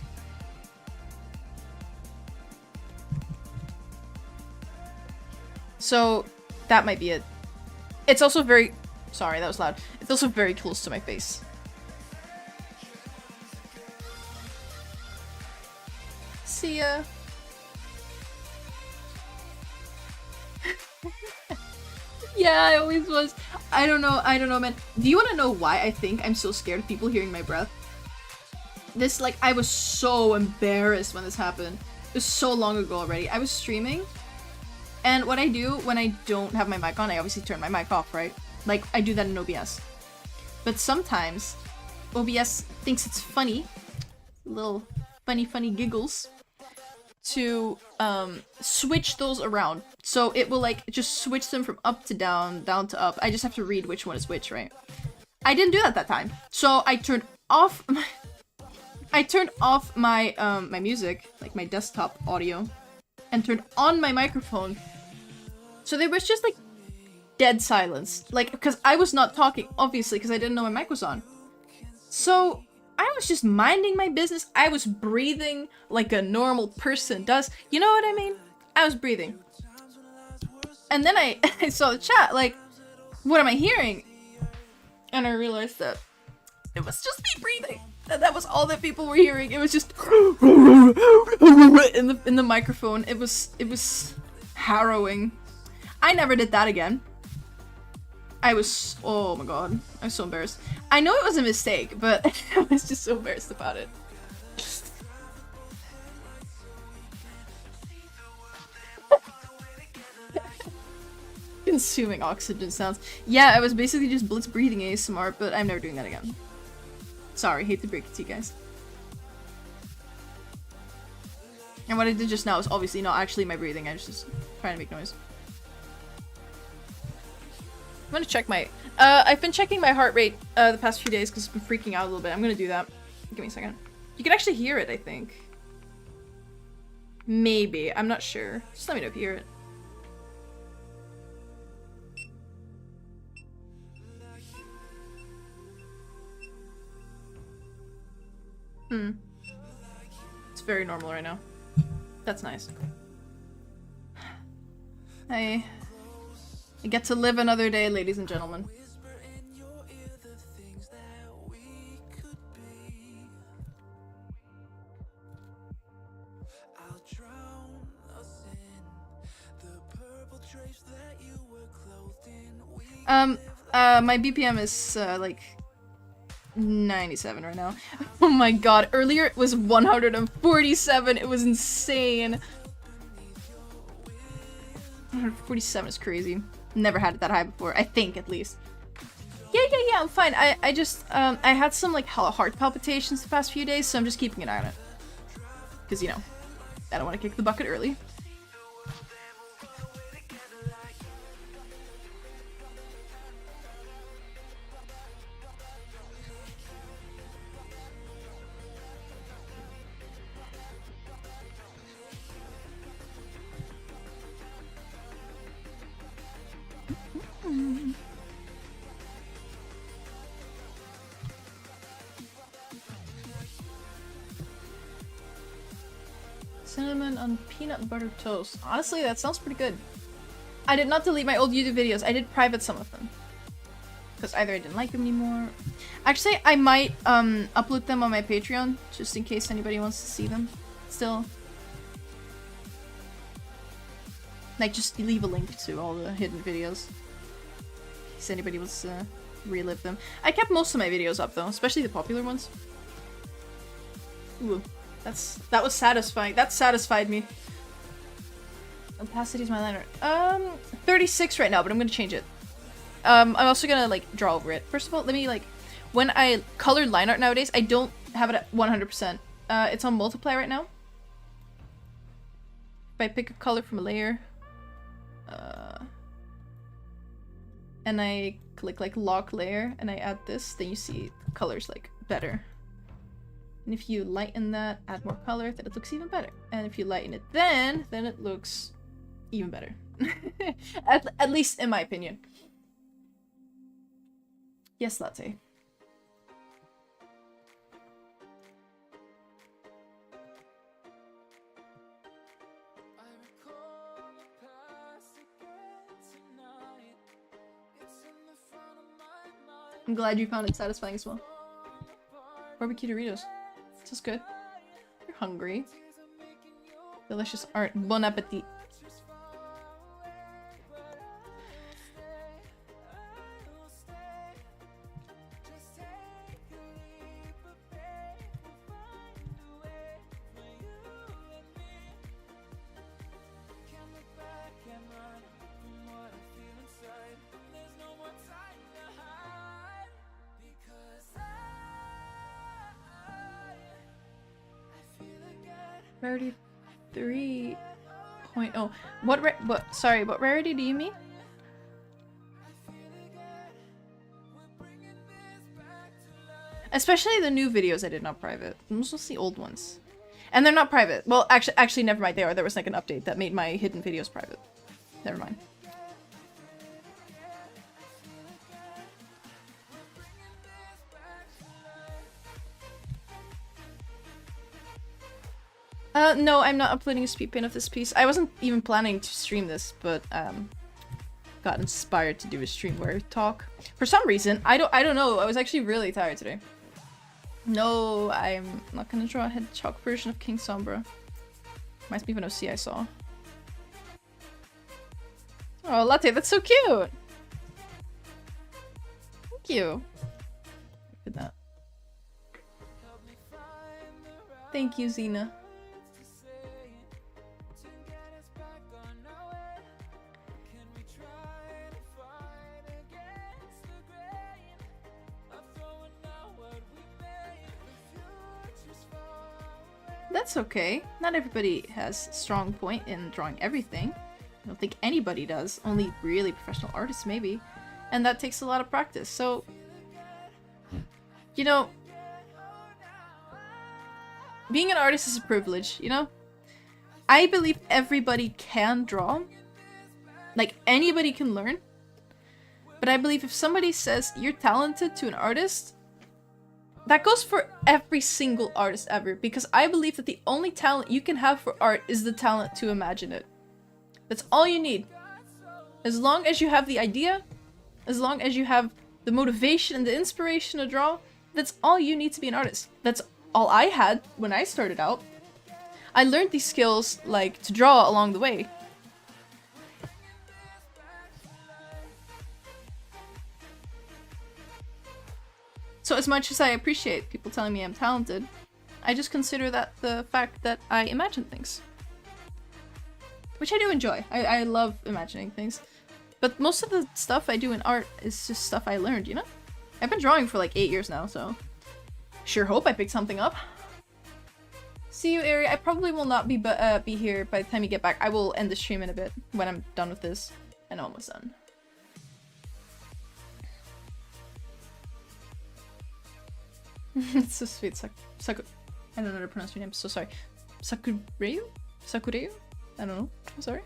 Speaker 1: So that might be it. It's also very... Sorry, that was loud. It's also very close to my face. See ya. Yeah, I always was. I don't know, man. Do you want to know why I think I'm so scared of people hearing my breath? This, like, I was so embarrassed when this happened. It was so long ago already. I was streaming, and what I do when I don't have my mic on, I obviously turn my mic off, right? Like, I do that in OBS. But sometimes, OBS thinks it's funny, little funny giggles, to switch those around. So it will, like, just switch them from up to down, down to up. I just have to read which one is which, right? I didn't do that time. So I turned off my my music, like my desktop audio, and turned on my microphone. So there was just, like, dead silence. Like, because I was not talking, obviously, because I didn't know my mic was on. So I was just minding my business. I was breathing like a normal person does. You know what I mean? I was breathing. And then I saw the chat, like, what am I hearing? And I realized that it was just me breathing. That was all that people were hearing. It was just in the microphone. It was harrowing. I never did that again. I was, oh my god, I'm so embarrassed. I know it was a mistake, but I was just so embarrassed about it. Consuming oxygen sounds. Yeah, I was basically just Blitz breathing ASMR, but I'm never doing that again. Sorry, hate to break it to you guys. And what I did just now is obviously not actually my breathing, I was just trying to make noise. I'm gonna check my... I've been checking my heart rate the past few days because it's been freaking out a little bit. I'm gonna do that. Give me a second. You can actually hear it, I think. Maybe. I'm not sure. Just let me know if you hear it. It's very normal right now. That's nice. I get to live another day, ladies and gentlemen. My BPM is like 97 right now. Oh my god, earlier it was 147. It was insane. 147 is crazy. Never had it that high before, I think, at least. Yeah, I'm fine. I just, I had some, like, heart palpitations the past few days, so I'm just keeping an eye on it. Because, you know, I don't want to kick the bucket early. Cinnamon on peanut butter toast. Honestly, that sounds pretty good. I did not delete my old YouTube videos. I did private some of them. Because either I didn't like them anymore. Actually, I might upload them on my Patreon, just in case anybody wants to see them still. Like, just leave a link to all the hidden videos. In case anybody wants to relive them. I kept most of my videos up though, especially the popular ones. Ooh, that was satisfying. That satisfied me. Opacity is my liner. 36 right now, but I'm gonna change it. I'm also gonna like draw over it. First of all, let me like, when I color line art nowadays, I don't have it at 100%. It's on multiply right now. If I pick a color from a layer, and I click like lock layer and I add this, then you see the colors like better. And if you lighten that, add more color, then it looks even better. And if you lighten it then it looks even better. at least in my opinion. Yes, latte. I'm glad you found it satisfying as well. Barbecue Doritos. This is good. You're hungry. Delicious art. Bon appetit. Rarity 3.0. What rarity do you mean? Especially the new videos I did not private. Mostly old ones. And they're not private. Well, actually never mind, they are. There was like an update that made my hidden videos private. Never mind. No, I'm not uploading a speed paint of this piece. I wasn't even planning to stream this, but got inspired to do a stream where I talk. For some reason, I don't know. I was actually really tired today. No, I'm not gonna draw a hedgehog version of King Sombra. Reminds me of an OC I saw. Oh, Latte, that's so cute! Thank you. Look at that. Thank you, Xena. That's okay. Not everybody has a strong point in drawing everything. I don't think anybody does. Only really professional artists, maybe. And that takes a lot of practice. So, you know, being an artist is a privilege, you know? I believe everybody can draw. Like, anybody can learn. But I believe if somebody says you're talented to an artist, that goes for every single artist ever, because I believe that the only talent you can have for art is the talent to imagine it. That's all you need. As long as you have the idea, as long as you have the motivation and the inspiration to draw, that's all you need to be an artist. That's all I had when I started out. I learned these skills, like, to draw along the way. So as much as I appreciate people telling me I'm talented, I just consider that the fact that I imagine things. Which I do enjoy. I love imagining things. But most of the stuff I do in art is just stuff I learned, you know? I've been drawing for like 8 years now, so... Sure hope I pick something up. See you, Ari. I probably will not be here by the time you get back. I will end the stream in a bit when I'm done with this. And almost done. It's so sweet. I don't know how to pronounce your name, so sorry. Sakureu? Sakureu? I don't know. I'm sorry.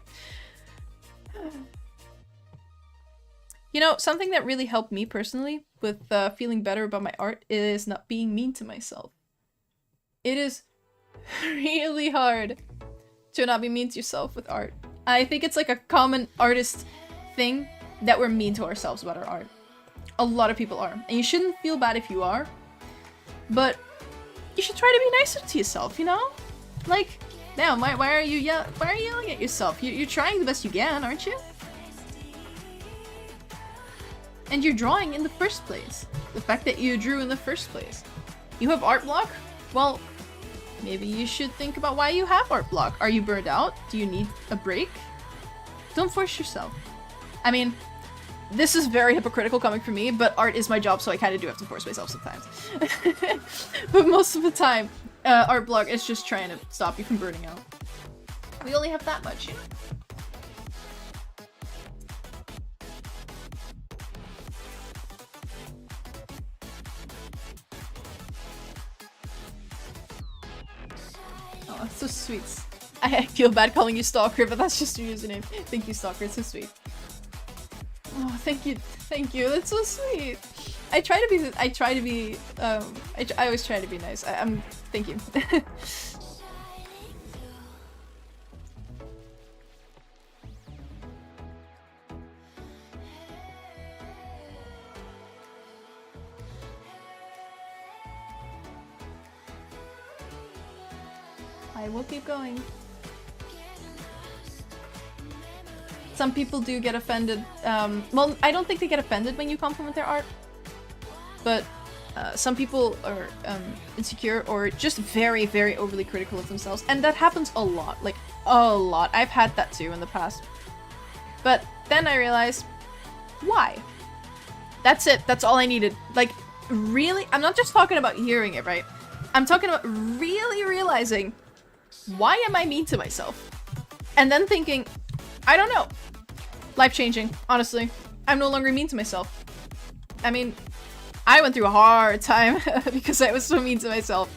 Speaker 1: You know, something that really helped me personally with feeling better about my art is not being mean to myself. It is really hard to not be mean to yourself with art. I think it's like a common artist thing that we're mean to ourselves about our art. A lot of people are. And you shouldn't feel bad if you are. But you should try to be nicer to yourself, you know? Like, damn, why are you yelling at yourself? You're trying the best you can, aren't you? And you're drawing in the first place. The fact that you drew in the first place. You have art block? Well, maybe you should think about why you have art block. Are you burned out? Do you need a break? Don't force yourself. I mean, this is very hypocritical coming from me, but art is my job, so I kind of do have to force myself sometimes. But most of the time, art block is just trying to stop you from burning out. We only have that much, you know? Oh, that's so sweet. I feel bad calling you Stalker, but that's just your username. Thank you, Stalker. It's so sweet. Oh, thank you. Thank you. That's so sweet. I always try to be nice. Thank you. I will keep going. Some people do get offended. Well, I don't think they get offended when you compliment their art. But some people are insecure or just very, very overly critical of themselves. And that happens a lot. Like, a lot. I've had that too in the past. But then I realized, why? That's it. That's all I needed. Like, really? I'm not just talking about hearing it, right? I'm talking about really realizing, why am I mean to myself? And then thinking, I don't know. Life-changing, honestly. I'm no longer mean to myself. I mean, I went through a hard time because I was so mean to myself.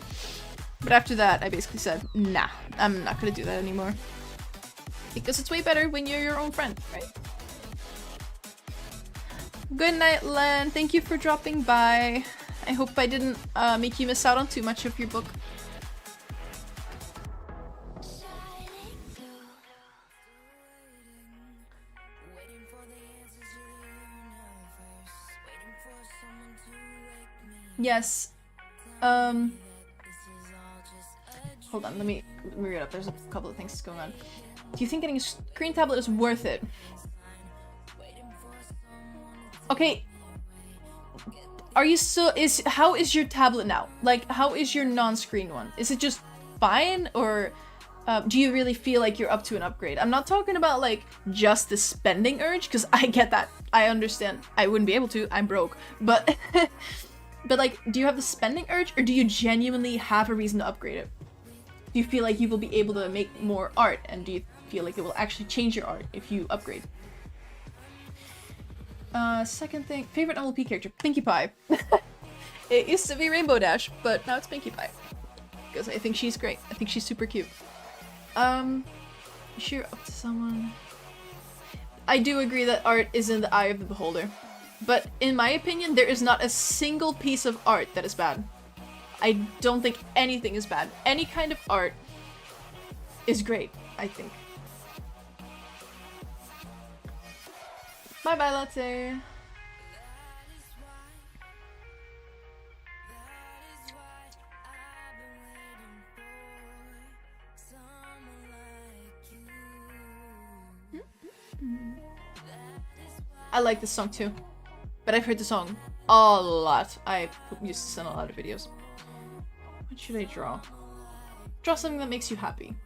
Speaker 1: But after that, I basically said, nah, I'm not gonna do that anymore. Because it's way better when you're your own friend, right? Good night, Len. Thank you for dropping by. I hope I didn't make you miss out on too much of your book. Yes. Hold on, let me read it up. There's a couple of things going on. Do you think getting a screen tablet is worth it? Okay. Are you still how is your tablet now? Like, how is your non-screen one? Is it just fine, or do you really feel like you're up to an upgrade? I'm not talking about like just the spending urge, because I get that. I understand. I wouldn't be able to. I'm broke. But but like, do you have the spending urge, or do you genuinely have a reason to upgrade it? Do you feel like you will be able to make more art, and do you feel like it will actually change your art if you upgrade? Second thing, favorite MLP character, Pinkie Pie. It used to be Rainbow Dash, but now it's Pinkie Pie. Because I think she's great. I think she's super cute. Sure, up to someone. I do agree that art is in the eye of the beholder. But in my opinion, there is not a single piece of art that is bad. I don't think anything is bad. Any kind of art is great, I think. Bye-bye, latte. I like this song too. But I've heard the song a lot. I used to send a lot of videos. What should I draw? Draw something that makes you happy.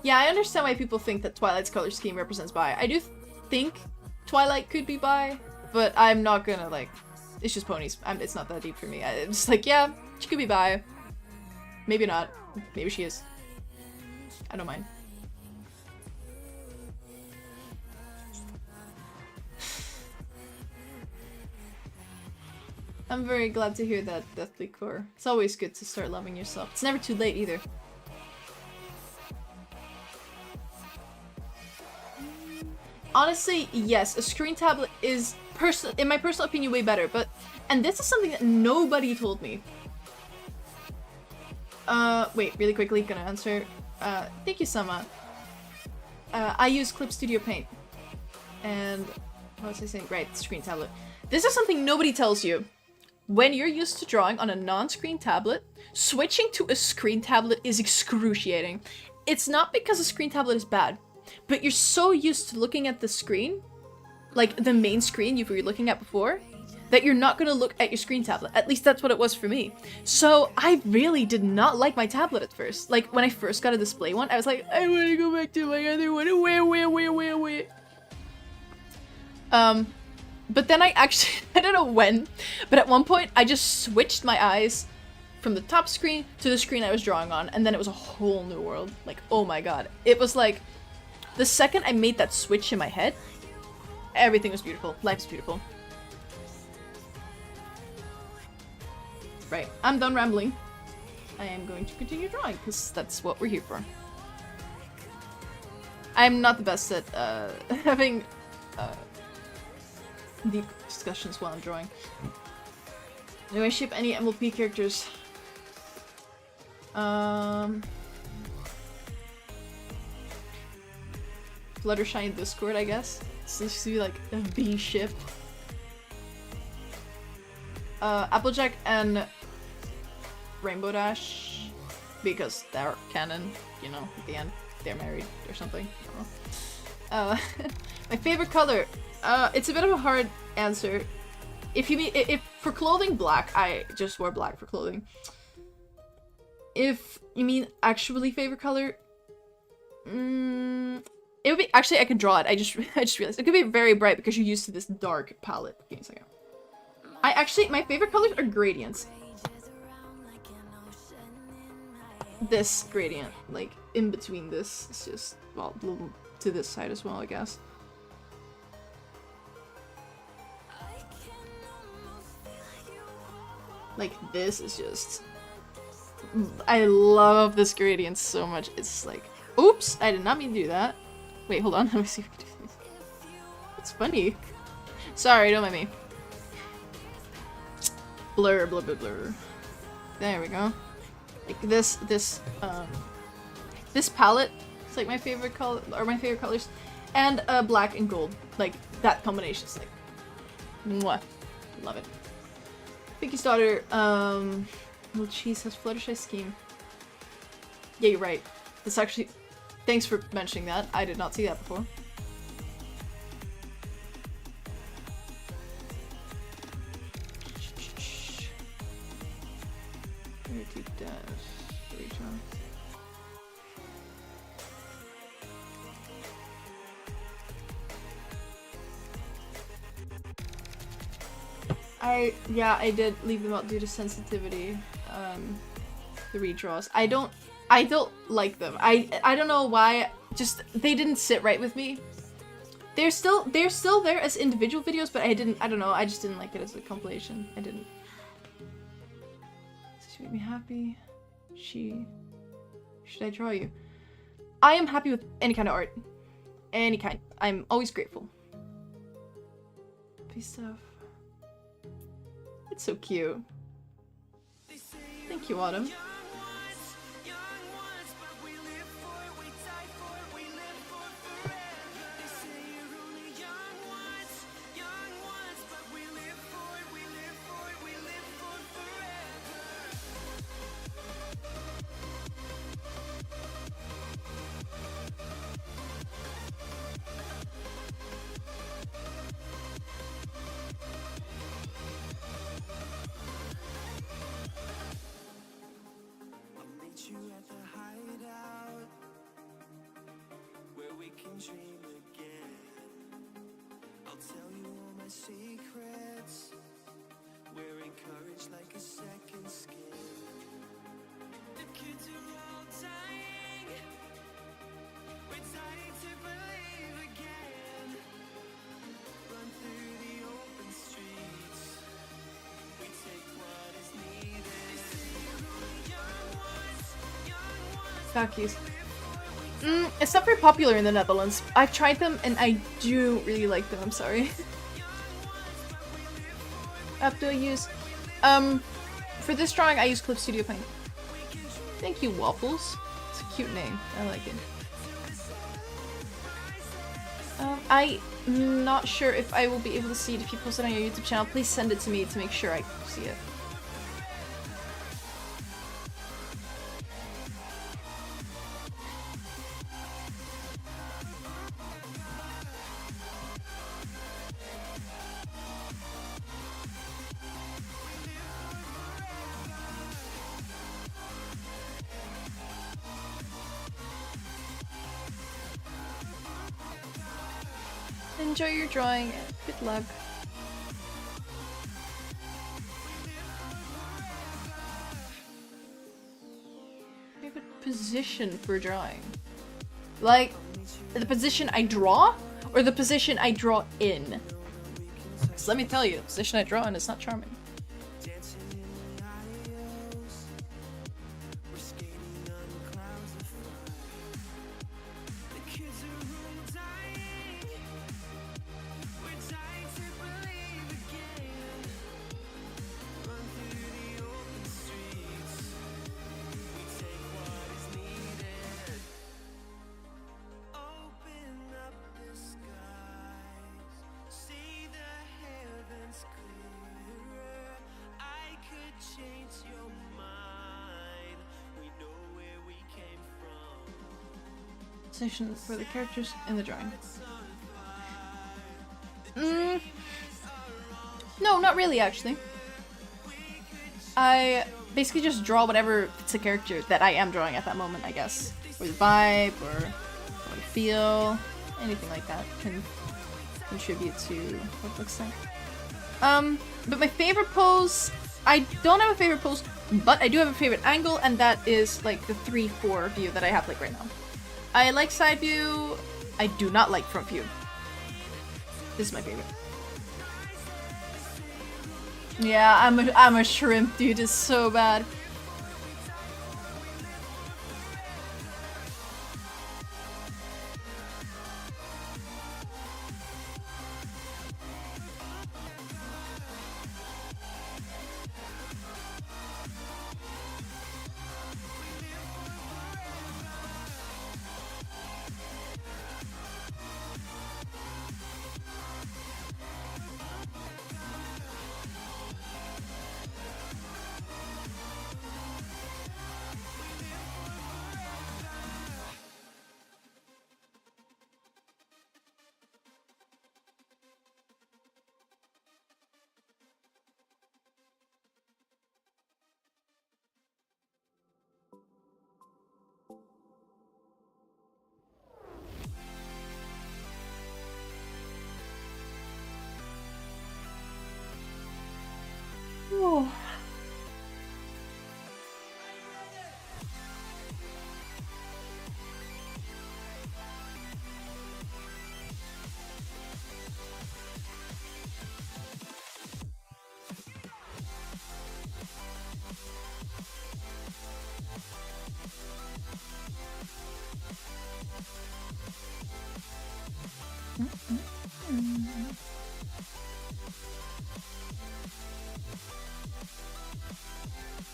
Speaker 1: Yeah, I understand why people think that Twilight's color scheme represents bi. I do think Twilight could be bi, but I'm not gonna like... It's just ponies. It's not that deep for me. I'm just like, yeah, she could be bi. Maybe not. Maybe she is. I don't mind. I'm very glad to hear that, Deathly Core. It's always good to start loving yourself. It's never too late either. Honestly, yes, a screen tablet is, in my personal opinion, way better, but... And this is something that nobody told me. Wait, really quickly, gonna answer. Thank you, Sama. I use Clip Studio Paint. And what was I saying? Right, screen tablet. This is something nobody tells you. When you're used to drawing on a non-screen tablet, switching to a screen tablet is excruciating. It's not because a screen tablet is bad, but you're so used to looking at the screen, like the main screen you were looking at before, that you're not gonna look at your screen tablet. At least that's what it was for me. So I really did not like my tablet at first. Like when I first got a display one, I was like, I wanna go back to my other one. Wait. But then I actually, I don't know when, but at one point I just switched my eyes from the top screen to the screen I was drawing on, and then it was a whole new world. Like, oh my god. It was like, the second I made that switch in my head, everything was beautiful. Life's beautiful. Right, I'm done rambling. I am going to continue drawing, because that's what we're here for. I'm not the best at having deep discussions while I'm drawing. Do I ship any MLP characters? Fluttershy in Discord, I guess. Seems to be like a B ship. Applejack and Rainbow Dash, because they're canon, you know, at the end they're married or something. I don't know. My favorite color. It's a bit of a hard answer. If you mean if for clothing, black. I just wear black for clothing. If you mean actually favorite color, it would be actually I could draw it. I just realized it could be very bright because you're used to this dark palette. Give me a second. My favorite colors are gradients. This gradient, like in between this, it's just, well, to this side as well, I guess. Like this is just, I love this gradient so much. It's like, oops, I did not mean to do that. Wait, hold on, let me see if I can do this. It's funny. Sorry, don't mind me. Blur, blur, blur, blur. There we go. Like this palette is like my favorite color, or my favorite colors, and black and gold. Like that combination is like, mwah, love it. Pinky's daughter, well, cheese has Fluttershy scheme. Yeah, you're right. It's actually, thanks for mentioning that. I did not see that before. Yeah, I did leave them out due to sensitivity. The redraws. I don't like them. I don't know why. Just they didn't sit right with me. They're still there as individual videos, but I don't know. I just didn't like it as a compilation. I didn't. Does she make me happy? Should I draw you? I am happy with any kind of art. Any kind. I'm always grateful. Peace stuff. It's so cute. Thank you, Autumn. Bakkies. It's not very popular in the Netherlands. I've tried them and I do really like them, I'm sorry. What app do I use? For this drawing I use Clip Studio Paint. Thank you, Waffles. It's a cute name. I like it. I'm not sure if I will be able to see it if you post it on your YouTube channel. Please send it to me to make sure I see it. Enjoy your drawing. Good luck. Favorite position for drawing? Like, the position I draw? Or the position I draw in? So let me tell you, the position I draw in is not charming. Position for the characters in the drawing. No, not really, actually. I basically just draw whatever fits a character that I am drawing at that moment, I guess. Or the vibe, or how I feel, anything like that can contribute to what it looks like. But my favorite pose, I don't have a favorite pose, but I do have a favorite angle, and that is like the 3-4 view that I have like right now. I like side view. I do not like front view. This is my favorite. Yeah, I'm a shrimp, dude. It's so bad. Oh.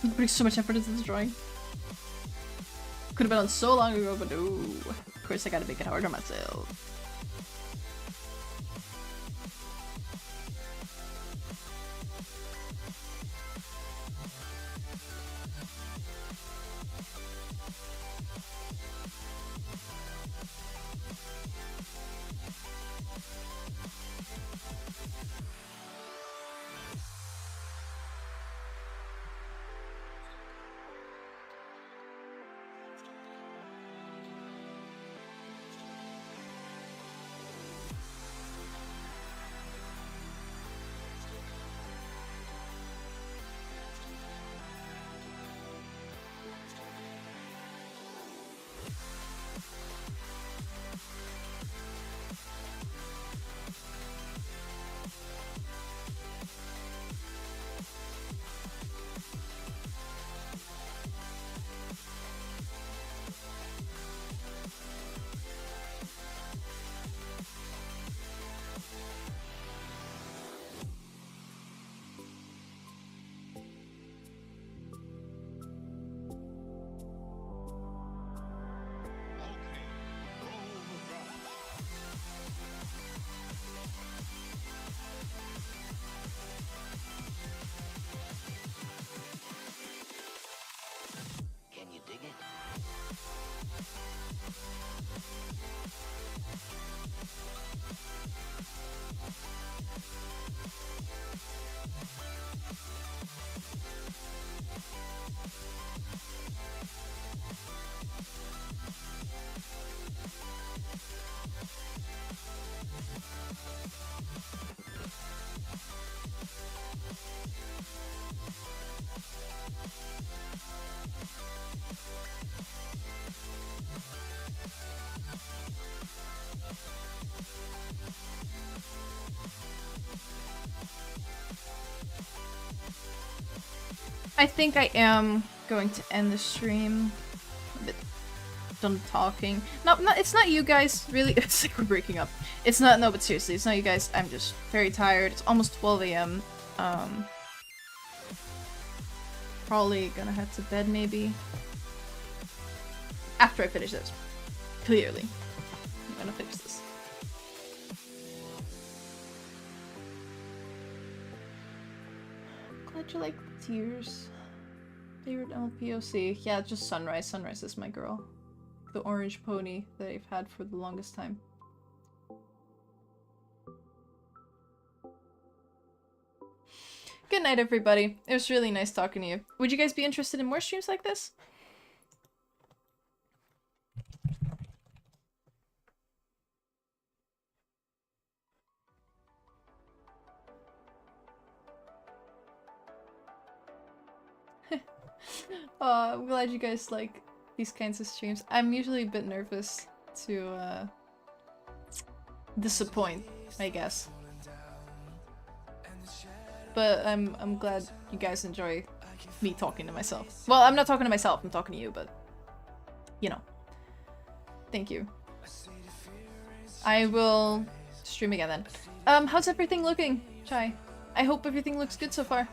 Speaker 1: I'm putting so much effort into this drawing. Could have been done so long ago, but no. Of course I gotta make it hard on myself. I think I am going to end the stream. A bit done talking. No, it's not you guys, really. It's like we're breaking up. It's not, no, but seriously, it's not you guys. I'm just very tired. It's almost 12 a.m. Probably gonna head to bed, maybe. After I finish this. Clearly. I'm gonna finish this. Glad you like the tears. Favorite LPOC? Yeah, just Sunrise. Sunrise is my girl. The orange pony that I've had for the longest time. Good night, everybody. It was really nice talking to you. Would you guys be interested in more streams like this? I'm glad you guys like these kinds of streams. I'm usually a bit nervous to disappoint, I guess. But I'm glad you guys enjoy me talking to myself. Well, I'm not talking to myself, I'm talking to you, but you know. Thank you. I will stream again then. How's everything looking, Chai? I hope everything looks good so far.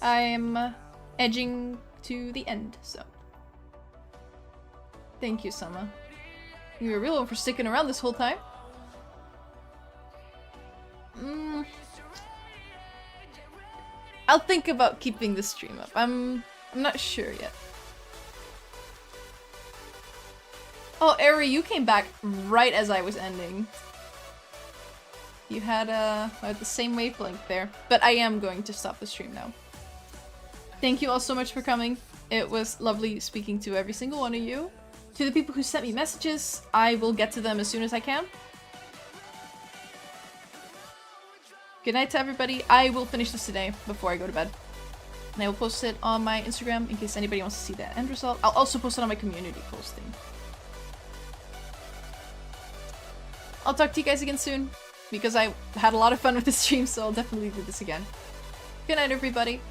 Speaker 1: I'm edging to the end, so. Thank you, Sama. You're a real one for sticking around this whole time. I'll think about keeping the stream up. I'm not sure yet. Oh, Eri, you came back right as I was ending. You had the same wavelength there. But I am going to stop the stream now. Thank you all so much for coming. It was lovely speaking to every single one of you. To the people who sent me messages, I will get to them as soon as I can. Good night to everybody. I will finish this today before I go to bed. And I will post it on my Instagram in case anybody wants to see that end result. I'll also post it on my community posting. I'll talk to you guys again soon, because I had a lot of fun with this stream, so I'll definitely do this again. Good night, everybody.